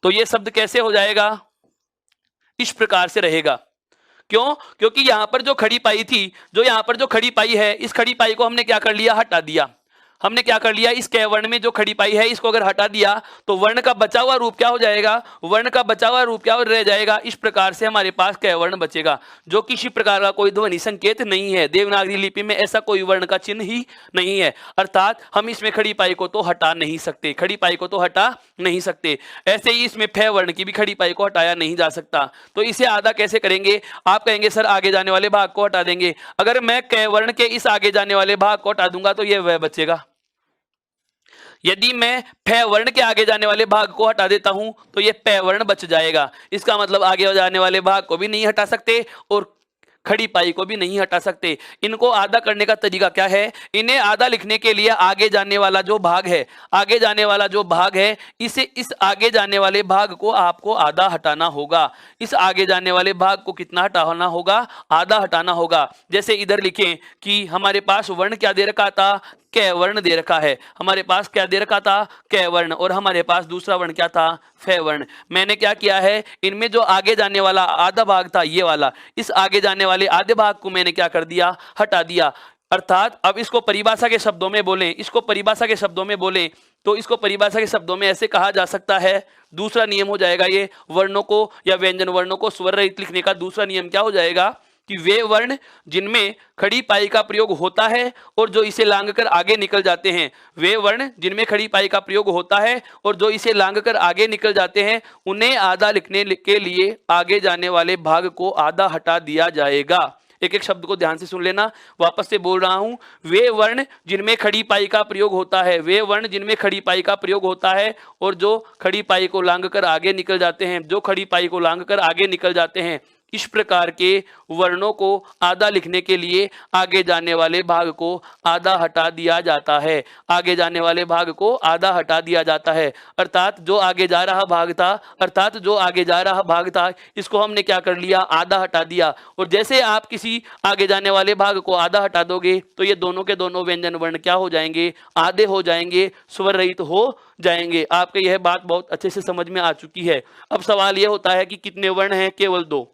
तो ये शब्द कैसे हो जाएगा, इस प्रकार से रहेगा। क्यों? क्योंकि यहां पर जो खड़ी पाई थी, जो यहां पर जो खड़ी पाई है, इस खड़ी पाई को हमने क्या कर लिया, हटा दिया। हमने क्या कर लिया, इस कै वर्ण में जो खड़ी पाई है इसको अगर हटा दिया तो वर्ण का बचा हुआ रूप क्या हो जाएगा, वर्ण का बचा हुआ रूप क्या रह जाएगा, इस प्रकार से हमारे पास कै वर्ण बचेगा जो किसी प्रकार का कोई ध्वनि संकेत नहीं है। देवनागरी लिपि में ऐसा कोई वर्ण का चिन्ह ही नहीं है, अर्थात हम इसमें खड़ी पाई को तो हटा नहीं सकते, खड़ी पाई को तो हटा नहीं सकते। ऐसे ही इसमें फे वर्ण की भी खड़ी पाई को हटाया नहीं जा सकता। तो इसे आधा कैसे करेंगे, आप कहेंगे सर आगे जाने वाले भाग को हटा देंगे। अगर मैं कै वर्ण के इस आगे जाने वाले भाग को हटा दूंगा तो यह वह बचेगा। यदि मैं फे वर्ण के आगे जाने वाले भाग को हटा देता हूं तो ये पे वर्ण बच जाएगा। इसका मतलब आगे जाने वाले भाग को भी नहीं हटा सकते और खड़ी पाई को भी नहीं हटा सकते। इनको आधा करने का तरीका क्या है, इन्हें आधा लिखने के लिए आगे जाने वाला जो भाग है, आगे जाने वाला जो भाग है, इसे इस आगे जाने वाले भाग को आपको आधा हटाना होगा। इस आगे जाने वाले भाग को कितना हटाना होगा, आधा हटाना होगा। जैसे इधर लिखें कि हमारे पास वर्ण क्या दे रखा था, कै वर्ण दे रखा है, हमारे पास क्या दे रखा था, कै वर्ण, और हमारे पास दूसरा वर्ण क्या था, फे वर्ण। मैंने क्या किया है, इनमें जो आगे जाने वाला आधा भाग था ये वाला, इस आगे जाने वाले आधे भाग को मैंने क्या कर दिया, हटा दिया। अर्थात अब इसको परिभाषा के शब्दों में बोलें, इसको परिभाषा के शब्दों में बोलें तो इसको परिभाषा के शब्दों में ऐसे कहा जा सकता है, दूसरा नियम हो जाएगा ये, वर्णों को या व्यंजन वर्णों को स्वर रहित लिखने का दूसरा नियम क्या हो जाएगा कि वे वर्ण जिनमें खड़ी पाई का प्रयोग होता है और जो इसे लांघकर आगे निकल जाते हैं, वे वर्ण जिनमें खड़ी पाई का प्रयोग होता है और जो इसे लांघकर आगे निकल जाते हैं, उन्हें आधा लिखने के लिए आगे जाने वाले भाग को आधा हटा दिया जाएगा। एक एक शब्द को ध्यान से सुन लेना, वापस से बोल रहा हूं, वे वर्ण जिनमें खड़ी पाई का प्रयोग होता है, वे वर्ण जिनमें खड़ी पाई का प्रयोग होता है और जो खड़ी पाई को लांघकर आगे निकल जाते हैं, जो खड़ी पाई को लांघकर आगे निकल जाते हैं, इस प्रकार के वर्णों को आधा लिखने के लिए आगे जाने वाले भाग को आधा हटा दिया जाता है। आगे जाने वाले भाग को आधा हटा दिया जाता है, अर्थात जो आगे जा रहा भाग था, अर्थात जो आगे जा रहा भाग था, इसको हमने क्या कर लिया, आधा हटा दिया। और जैसे आप किसी आगे जाने वाले भाग को आधा हटा दोगे तो ये दोनों के दोनों व्यंजन वर्ण क्या हो जाएंगे, आधे हो जाएंगे, स्वर रहित हो जाएंगे। आपको यह बात बहुत अच्छे से समझ में आ चुकी है। अब सवाल यह होता है कि कितने वर्ण हैं, केवल 2।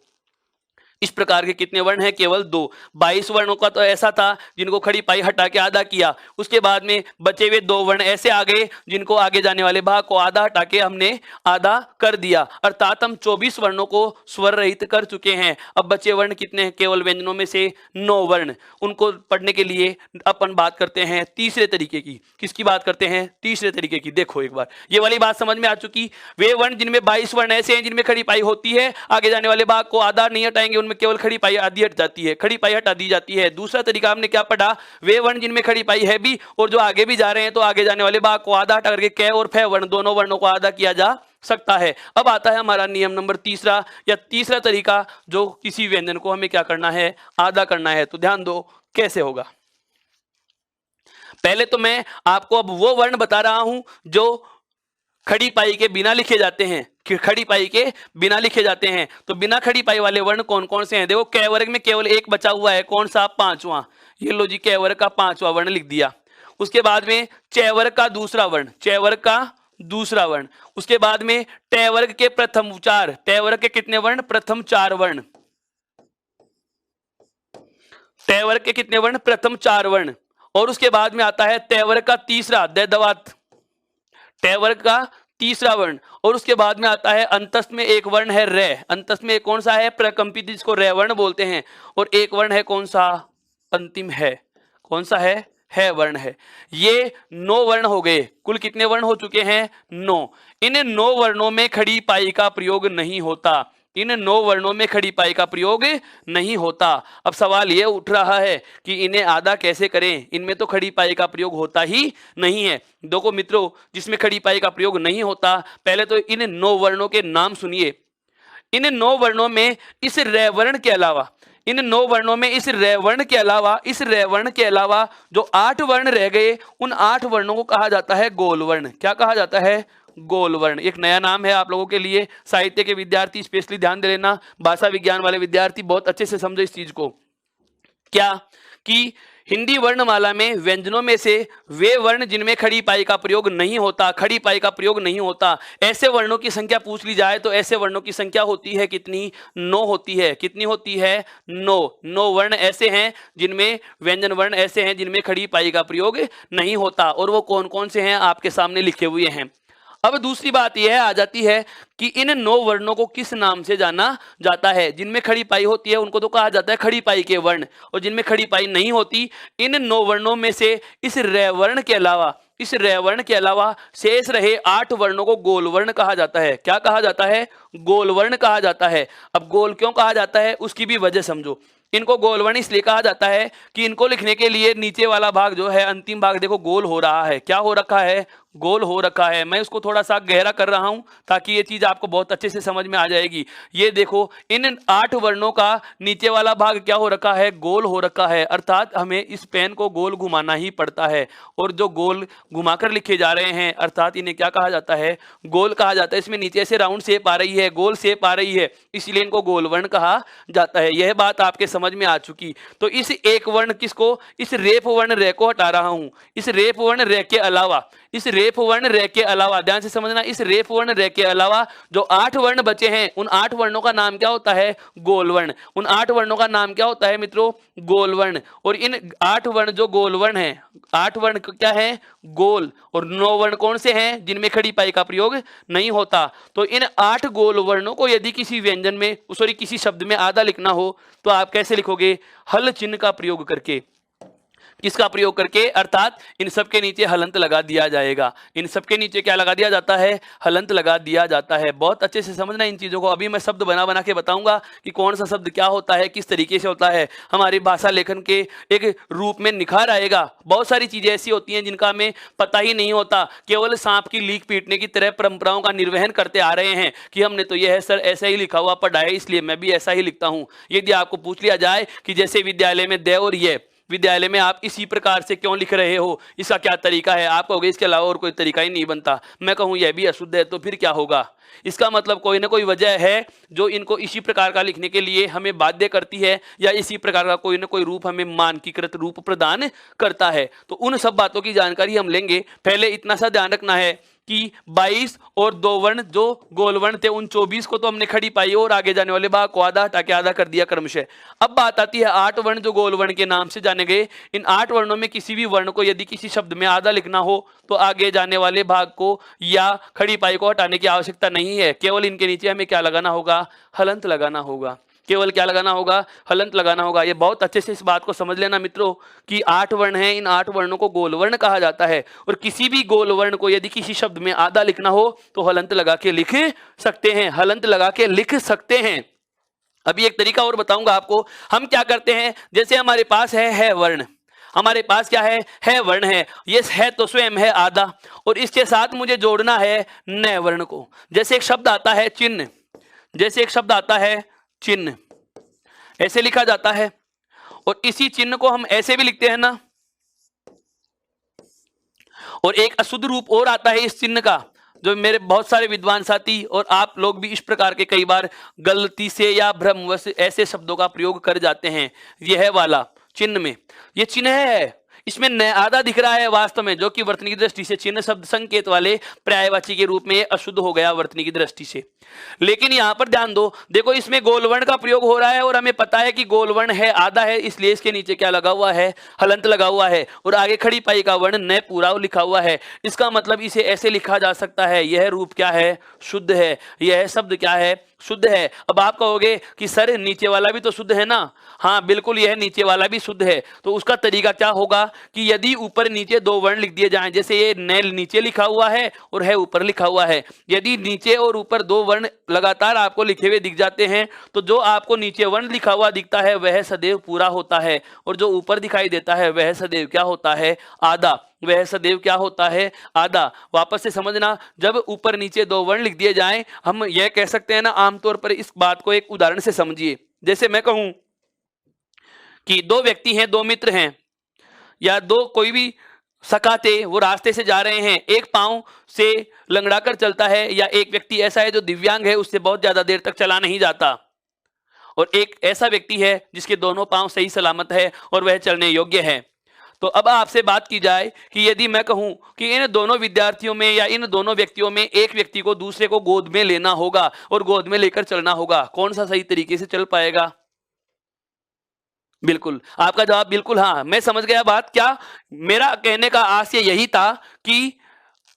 इस प्रकार के कितने वर्ण हैं, केवल 2। 22 वर्णों का तो ऐसा था जिनको खड़ी पाई हटा के आधा किया, उसके बाद में बचे हुए 2 वर्ण ऐसे आ गए जिनको आगे जाने वाले भाग को आधा हटा के हमने आधा कर दिया, अर्थात हम 24 वर्णों को स्वर रहित कर चुके हैं। अब बचे वर्ण कितने हैं, केवल व्यंजनों में से 9 वर्ण। उनको पढ़ने के लिए अपन बात करते हैं तीसरे तरीके की। किसकी बात करते हैं, तीसरे तरीके की। देखो एक बार ये वाली बात समझ में आ चुकी। वे वर्ण जिनमें 22 वर्ण ऐसे हैं जिनमें खड़ी पाई होती है, आगे जाने वाले भाग को आधा नहीं हटाएंगे, में केवल खड़ी पाई आधी हट जाती है, खड़ी पाई हटा दी जाती है। दूसरा तरीका हमने क्या पढ़ा, वे वर्ण जिनमें खड़ी पाई है भी और जो आगे भी जा रहे हैं तो आगे जाने वाले भाग को आधा हटा करके कै और फे वर्ण दोनों वर्णों को आधा किया जा सकता है। अब आता है हमारा नियम नंबर तीसरा या तीसरा तरीका, जो किसी व्यंजन को हमें क्या करना है, आधा करना है। तो ध्यान दो कैसे होगा। पहले तो मैं आपको अब वो वर्ण बता रहा हूं जो खड़ी पाई के बिना लिखे जाते हैं, खड़ी पाई के बिना लिखे जाते हैं। तो बिना खड़ी पाई वाले वर्ण कौन कौन से हैं, देखो कै वर्ग में केवल एक बचा हुआ है, कौन सा, 5वां। ये लो जी, कै वर्ग का 5वां वर्ण लिख दिया। उसके बाद में चै वर्ग का दूसरा वर्ण, चै वर्ग का दूसरा वर्ण। उसके बाद में टै वर्ग के प्रथम 4, टै वर्ग के कितने वर्ण, प्रथम 4 वर्ण। टै वर्ग के कितने वर्ण, प्रथम 4 वर्ण। और उसके बाद में आता है तै वर्ग का तीसरा दैदवात, टै वर्ग का तीसरा वर्ण। और उसके बाद में आता है अंतस्थ में एक वर्ण है रे, अंतस्थ में कौन सा है, प्रकंपित, जिसको रे वर्ण बोलते हैं। और एक वर्ण है कौन सा, अंतिम है, कौन सा है वर्ण है। ये 9 वर्ण हो गए। कुल कितने वर्ण हो चुके हैं, 9। इन 9 वर्णों में खड़ी पाई का प्रयोग नहीं होता, इन 9 वर्णों में खड़ी पाई का प्रयोग नहीं होता। अब सवाल यह उठ रहा है कि इन्हें आधा कैसे करें, इनमें तो खड़ी पाई का प्रयोग होता ही नहीं है। देखो मित्रों, जिसमें खड़ी पाई का प्रयोग नहीं होता, पहले तो इन 9 वर्णों के नाम सुनिए। इन 9 वर्णों में इस रे वर्ण के अलावा, इन 9 वर्णों में इस रे वर्ण के अलावा जो 8 वर्ण रह गए, उन 8 वर्णों को कहा जाता है गोल वर्ण। क्या कहा जाता है? गोल वर्ण। एक नया नाम है आप लोगों के लिए। साहित्य के विद्यार्थी स्पेशली ध्यान दे लेना, भाषा विज्ञान वाले विद्यार्थी बहुत अच्छे से समझो इस चीज को। क्या कि हिंदी वर्णमाला में व्यंजनों में से वे वर्ण जिनमें खड़ी पाई का प्रयोग नहीं होता, ऐसे वर्णों की संख्या पूछ ली जाए तो ऐसे वर्णों की संख्या होती है कितनी? 9 होती है। कितनी होती है? 9 वर्ण ऐसे हैं जिनमें व्यंजन वर्ण ऐसे हैं जिनमें खड़ी पाई का प्रयोग नहीं होता, और वो कौन कौन से हैं आपके सामने लिखे हुए हैं। अब दूसरी बात यह आ जाती है कि इन 9 वर्णों को किस नाम से जाना जाता है। जिनमें खड़ी पाई होती है उनको तो कहा जाता है खड़ी पाई के वर्ण, और जिनमें खड़ी पाई नहीं होती, इन 9 वर्णों में से इस रैवर्ण के अलावा शेष रहे 8 वर्णों को गोल वर्ण कहा जाता है। क्या कहा जाता है? गोल वर्ण कहा जाता है। अब गोल क्यों कहा जाता है उसकी भी वजह समझो। इनको गोल वर्ण इसलिए कहा जाता है कि इनको लिखने के लिए नीचे वाला भाग जो है, अंतिम भाग देखो गोल हो रहा है। क्या हो रखा है? गोल हो रखा है। मैं उसको थोड़ा सा गहरा कर रहा हूं ताकि ये चीज आपको बहुत अच्छे से समझ में आ जाएगी। ये देखो, इन 8 वर्णों का नीचे वाला भाग क्या हो रखा है? गोल हो रखा है। अर्थात हमें इस पेन को गोल घुमाना ही पड़ता है, और जो गोल घुमाकर लिखे जा रहे हैं अर्थात इन्हें क्या कहा जाता है? गोल कहा जाता है। इसमें नीचे से राउंड शेप आ रही है, गोल शेप आ रही है, इसलिए इनको गोल वर्ण कहा जाता है। यह बात आपके समझ में आ चुकी। तो इस एक वर्ण किसको? इस रेफ वर्ण रे को हटा रहा हूं। इस रेफ वर्ण रे के अलावा ध्यान से समझना, इस रेफ वर्ण रे के अलावा जो 8 वर्ण बचे हैं, उन 8 वर्णों का नाम क्या होता है? गोल वर्ण। उन 8 वर्णों का नाम क्या होता है मित्रों? गोल वर्ण। और इन 8 वर्ण जो गोल वर्ण हैं, 8 वर्ण क्या है? गोल। और 9 वर्ण कौन से हैं? जिनमें खड़ी पाई का प्रयोग नहीं होता। तो इन 8 गोल वर्णों को यदि किसी व्यंजन में, सॉरी किसी शब्द में आधा लिखना हो तो आप कैसे लिखोगे? हल चिन्ह का प्रयोग करके। किसका प्रयोग करके? अर्थात इन सब के नीचे हलंत लगा दिया जाएगा। इन सब के नीचे क्या लगा दिया जाता है? हलंत लगा दिया जाता है। बहुत अच्छे से समझना इन चीजों को। अभी मैं शब्द बना बना के बताऊंगा कि कौन सा शब्द क्या होता है, किस तरीके से होता है। हमारी भाषा लेखन के एक रूप में निखार आएगा। बहुत सारी चीजें ऐसी होती हैं जिनका हमें पता ही नहीं होता, केवल सांप की लीक पीटने की तरह परंपराओं का निर्वहन करते आ रहे हैं कि हमने तो यह है सर ऐसा ही लिखा हुआ पढ़ा है इसलिए मैं भी ऐसा ही लिखता हूं। यदि आपको पूछ लिया जाए कि जैसे विद्यालय में दे और ये, विद्यालय में आप इसी प्रकार से क्यों लिख रहे हो, इसका क्या तरीका है, आप कहोगे इसके अलावा और कोई तरीका ही नहीं बनता। मैं कहूँ यह भी अशुद्ध है, तो फिर क्या होगा? इसका मतलब कोई ना कोई वजह है जो इनको इसी प्रकार का लिखने के लिए हमें बाध्य करती है, या इसी प्रकार का कोई ना कोई रूप हमें मानकीकृत रूप प्रदान करता है। तो उन सब बातों की जानकारी हम लेंगे। पहले इतना सा ध्यान रखना है कि 22 और 2 वर्ण जो गोल वर्ण थे, उन 24 को तो हमने खड़ी पाई और आगे जाने वाले भाग को आधा हटा के आधा कर दिया क्रमशः। अब बात आती है 8 वर्ण जो गोल वर्ण के नाम से जाने गए। इन 8 वर्णों में किसी भी वर्ण को यदि किसी शब्द में आधा लिखना हो तो आगे जाने वाले भाग को या खड़ी पाई को हटाने की आवश्यकता नहीं है। केवल इनके नीचे हमें क्या लगाना होगा? हलंत लगाना होगा। केवल क्या लगाना होगा? हलंत लगाना होगा। ये बहुत अच्छे से इस बात को समझ लेना मित्रों कि 8 वर्ण हैं, इन 8 वर्णों को गोल वर्ण कहा जाता है। और किसी भी गोल वर्ण को यदि किसी शब्द में आधा लिखना हो तो हलंत लगा के लिख सकते हैं, हलंत लगा के लिख सकते हैं। अभी एक तरीका और बताऊंगा आपको। हम क्या करते हैं, जैसे हमारे पास है वर्ण, हमारे पास क्या है वर्ण है। ये है तो स्वयं है आधा, और इसके साथ मुझे जोड़ना है न वर्ण को। जैसे एक शब्द आता है चिन्ह, जैसे एक शब्द आता है चिन्ह, ऐसे लिखा जाता है। और इसी चिन्ह को हम ऐसे भी लिखते हैं ना। और एक अशुद्ध रूप और आता है इस चिन्ह का, जो मेरे बहुत सारे विद्वान साथी और आप लोग भी इस प्रकार के कई बार गलती से या भ्रमवश ऐसे शब्दों का प्रयोग कर जाते हैं। यह वाला चिन्ह में, ये चिन्ह है, इसमें न आधा दिख रहा है वास्तव में, जो कि वर्तनी की दृष्टि से चिन्ह शब्द संकेत वाले पर्यायवाची के रूप में अशुद्ध हो गया वर्तनी की दृष्टि से। लेकिन यहां पर ध्यान दो, देखो इसमें गोल वर्ण का प्रयोग हो रहा है और हमें पता है कि गोल वर्ण है आधा है, इसलिए इसके नीचे क्या लगा हुआ है? हलंत लगा हुआ है। और आगे खड़ी पाई का वर्ण न पूरा लिखा हुआ है। इसका मतलब इसे ऐसे लिखा जा सकता है, यह रूप क्या है? शुद्ध है। यह शब्द क्या है? शुद्ध है। अब आप कहोगे कि सर नीचे वाला भी तो शुद्ध है ना। हाँ बिल्कुल, यह नीचे वाला भी शुद्ध है। तो उसका तरीका क्या होगा कि यदि ऊपर नीचे 2 वर्ण लिख दिए जाएं, जैसे ये न नीचे लिखा हुआ है और है ऊपर लिखा हुआ है, यदि नीचे और ऊपर 2 वर्ण लगातार आपको लिखे हुए दिख जाते हैं तो जो आपको नीचे वर्ण लिखा हुआ दिखता है वह सदैव पूरा होता है, और जो ऊपर दिखाई देता है वह सदैव क्या होता है? आधा। वह सदैव क्या होता है? आधा। वापस से समझना, जब ऊपर नीचे 2 वर्ण लिख दिए जाएं, हम यह कह सकते हैं ना, आमतौर पर इस बात को एक उदाहरण से समझिए। जैसे मैं कहूं कि दो व्यक्ति हैं, दो मित्र हैं, या दो कोई भी सखा थे, वो रास्ते से जा रहे हैं, एक पांव से लंगड़ा कर चलता है, या एक व्यक्ति ऐसा है जो दिव्यांग है, उससे बहुत ज्यादा देर तक चला नहीं जाता, और एक ऐसा व्यक्ति है जिसके दोनों पांव सही सलामत है और वह चलने योग्य है। तो अब आपसे बात की जाए कि यदि मैं कहूं कि इन दोनों विद्यार्थियों में या इन दोनों व्यक्तियों में एक व्यक्ति को दूसरे को गोद में लेना होगा और गोद में लेकर चलना होगा, कौन सा सही तरीके से चल पाएगा? बिल्कुल, आपका जवाब बिल्कुल हाँ। मैं समझ गया बात। क्या मेरा कहने का आशय यही था कि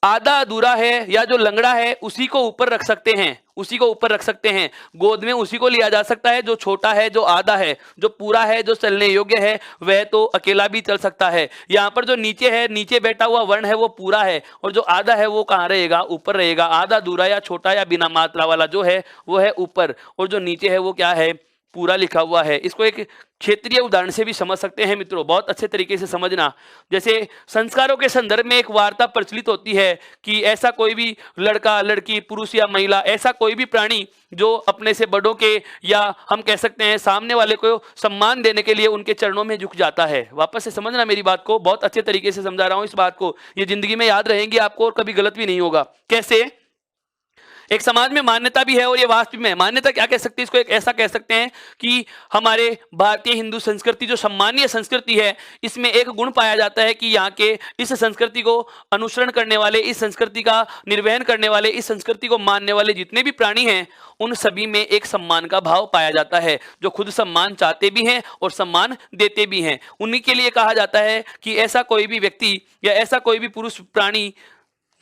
आधा अधूरा है या जो लंगड़ा है उसी को ऊपर रख सकते हैं, उसी को ऊपर रख सकते हैं, गोद में उसी को लिया जा सकता है। जो छोटा है, जो आधा है, जो पूरा है, जो चलने योग्य है, वह तो अकेला भी चल सकता है। यहाँ पर जो नीचे है, नीचे बैठा हुआ वर्ण है वो पूरा है, और जो आधा है वो कहाँ रहेगा? ऊपर रहेगा। आधा अधूरा या छोटा या बिना मात्रा वाला जो है वो है ऊपर, और जो नीचे है वो क्या है? पूरा लिखा हुआ है। इसको एक क्षेत्रीय उदाहरण से भी समझ सकते हैं मित्रों, बहुत अच्छे तरीके से समझना। जैसे संस्कारों के संदर्भ में एक वार्ता प्रचलित होती है कि ऐसा कोई भी लड़का, लड़की, पुरुष या महिला, ऐसा कोई भी प्राणी जो अपने से बड़ों के, या हम कह सकते हैं सामने वाले को सम्मान देने के लिए उनके चरणों में झुक जाता है। वापस से समझना मेरी बात को, बहुत अच्छे तरीके से समझा रहा हूं इस बात को, ये जिंदगी में याद रहेंगी आपको और कभी गलत भी नहीं होगा। कैसे? एक समाज में मान्यता भी है और ये वास्तव में मान्यता क्या कह सकते हैं, इसको एक ऐसा कह सकते हैं कि हमारे भारतीय हिंदू संस्कृति जो सम्मानीय संस्कृति है, इसमें एक गुण पाया जाता है कि यहाँ के इस संस्कृति को अनुसरण करने वाले, इस संस्कृति का निर्वहन करने वाले, इस संस्कृति को मानने वाले जितने भी प्राणी हैं, उन सभी में एक सम्मान का भाव पाया जाता है, जो खुद सम्मान चाहते भी हैं और सम्मान देते भी हैं। उन्हीं के लिए कहा जाता है कि ऐसा कोई भी व्यक्ति या ऐसा कोई भी पुरुष प्राणी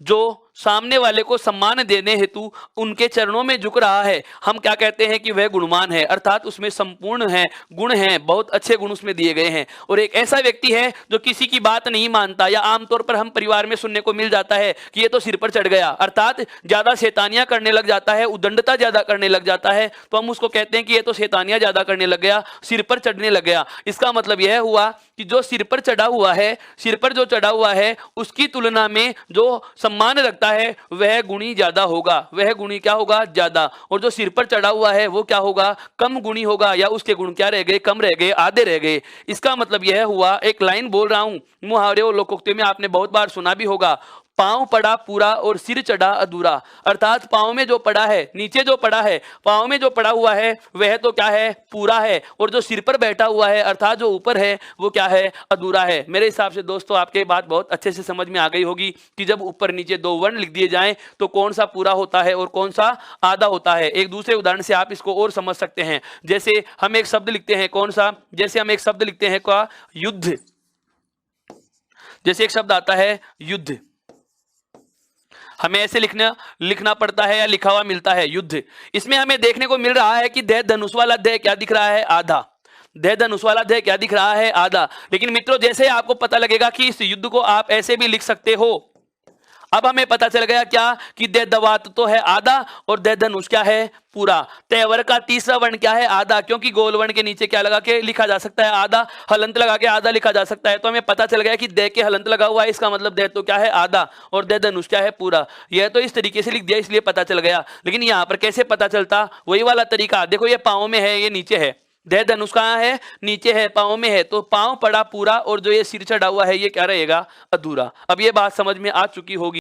जो सामने वाले को सम्मान देने हेतु उनके चरणों में झुक रहा है, हम क्या कहते हैं कि वह गुणवान है, अर्थात उसमें संपूर्ण है, गुण हैं, बहुत अच्छे गुण उसमें दिए गए हैं। और एक ऐसा व्यक्ति है जो किसी की बात नहीं मानता, या आमतौर पर हम परिवार में सुनने को मिल जाता है कि ये तो सिर पर चढ़ गया, अर्थात ज्यादा शैतानियां करने लग जाता है, उदंडता ज्यादा करने लग जाता है, तो हम उसको कहते हैं कि ये तो शैतानियां ज्यादा करने लग गया, सिर पर चढ़ने लग गया। इसका मतलब यह हुआ कि जो सिर पर चढ़ा हुआ है, सिर पर जो चढ़ा हुआ है, उसकी तुलना में जो सम्मान रखता है वह गुणी ज्यादा होगा, वह गुणी क्या होगा? ज्यादा। और जो सिर पर चढ़ा हुआ है वो क्या होगा? कम गुणी होगा, या उसके गुण क्या रह गए? कम रह गए, आधे रह गए। इसका मतलब यह हुआ, एक लाइन बोल रहा हूं, मुहावरे और लोकोक्ति में आपने बहुत बार सुना भी होगा, पांव पड़ा पूरा और सिर चढ़ा अधूरा। अर्थात पांव में जो पड़ा है, नीचे जो पड़ा है, पांव में जो पड़ा हुआ है वह तो क्या है? पूरा है, और जो सिर पर बैठा हुआ है अर्थात जो ऊपर है वो क्या है? अधूरा है। मेरे हिसाब से दोस्तों आपके बात बहुत अच्छे से समझ में आ गई होगी कि जब ऊपर नीचे दो वर्ण लिख दिए जाएं तो कौन सा पूरा होता है और कौन सा आधा होता है। एक दूसरे उदाहरण से आप इसको और समझ सकते हैं। जैसे हम एक शब्द लिखते हैं, कौन सा? जैसे हम एक शब्द लिखते हैं क्या? युद्ध। जैसे एक शब्द आता है युद्ध, हमें ऐसे लिखना पड़ता है या लिखा हुआ मिलता है युद्ध। इसमें हमें देखने को मिल रहा है कि दह धनुष वाला दह क्या दिख रहा है? आधा। दह धनुष वाला दह क्या दिख रहा है? आधा। लेकिन मित्रों जैसे आपको पता लगेगा कि इस युद्ध को आप ऐसे भी लिख सकते हो, अब हमें पता चल गया क्या कि दे दवात तो है आधा और दे धनुष क्या है? पूरा। तेवर का तीसरा वर्ण क्या है? आधा, क्योंकि गोल वर्ण के नीचे क्या लगा के लिखा जा सकता है? आधा। हलंत लगा के आधा लिखा जा सकता है। तो हमें पता चल गया कि दे के हलंत लगा हुआ है, इसका मतलब दे तो क्या है? आधा, और दे धनुष क्या है? पूरा। यह तो इस तरीके से लिख दिया इसलिए पता चल गया, लेकिन यहाँ पर कैसे पता चलता? वही वाला तरीका। देखो ये पाँव में है, ये नीचे है, दह धनुष कहाँ है? नीचे है, पाँव में है, तो पाँव पड़ा पूरा और जो ये सिर चढ़ा हुआ है ये क्या रहेगा? अधूरा। अब ये बात समझ में आ चुकी होगी।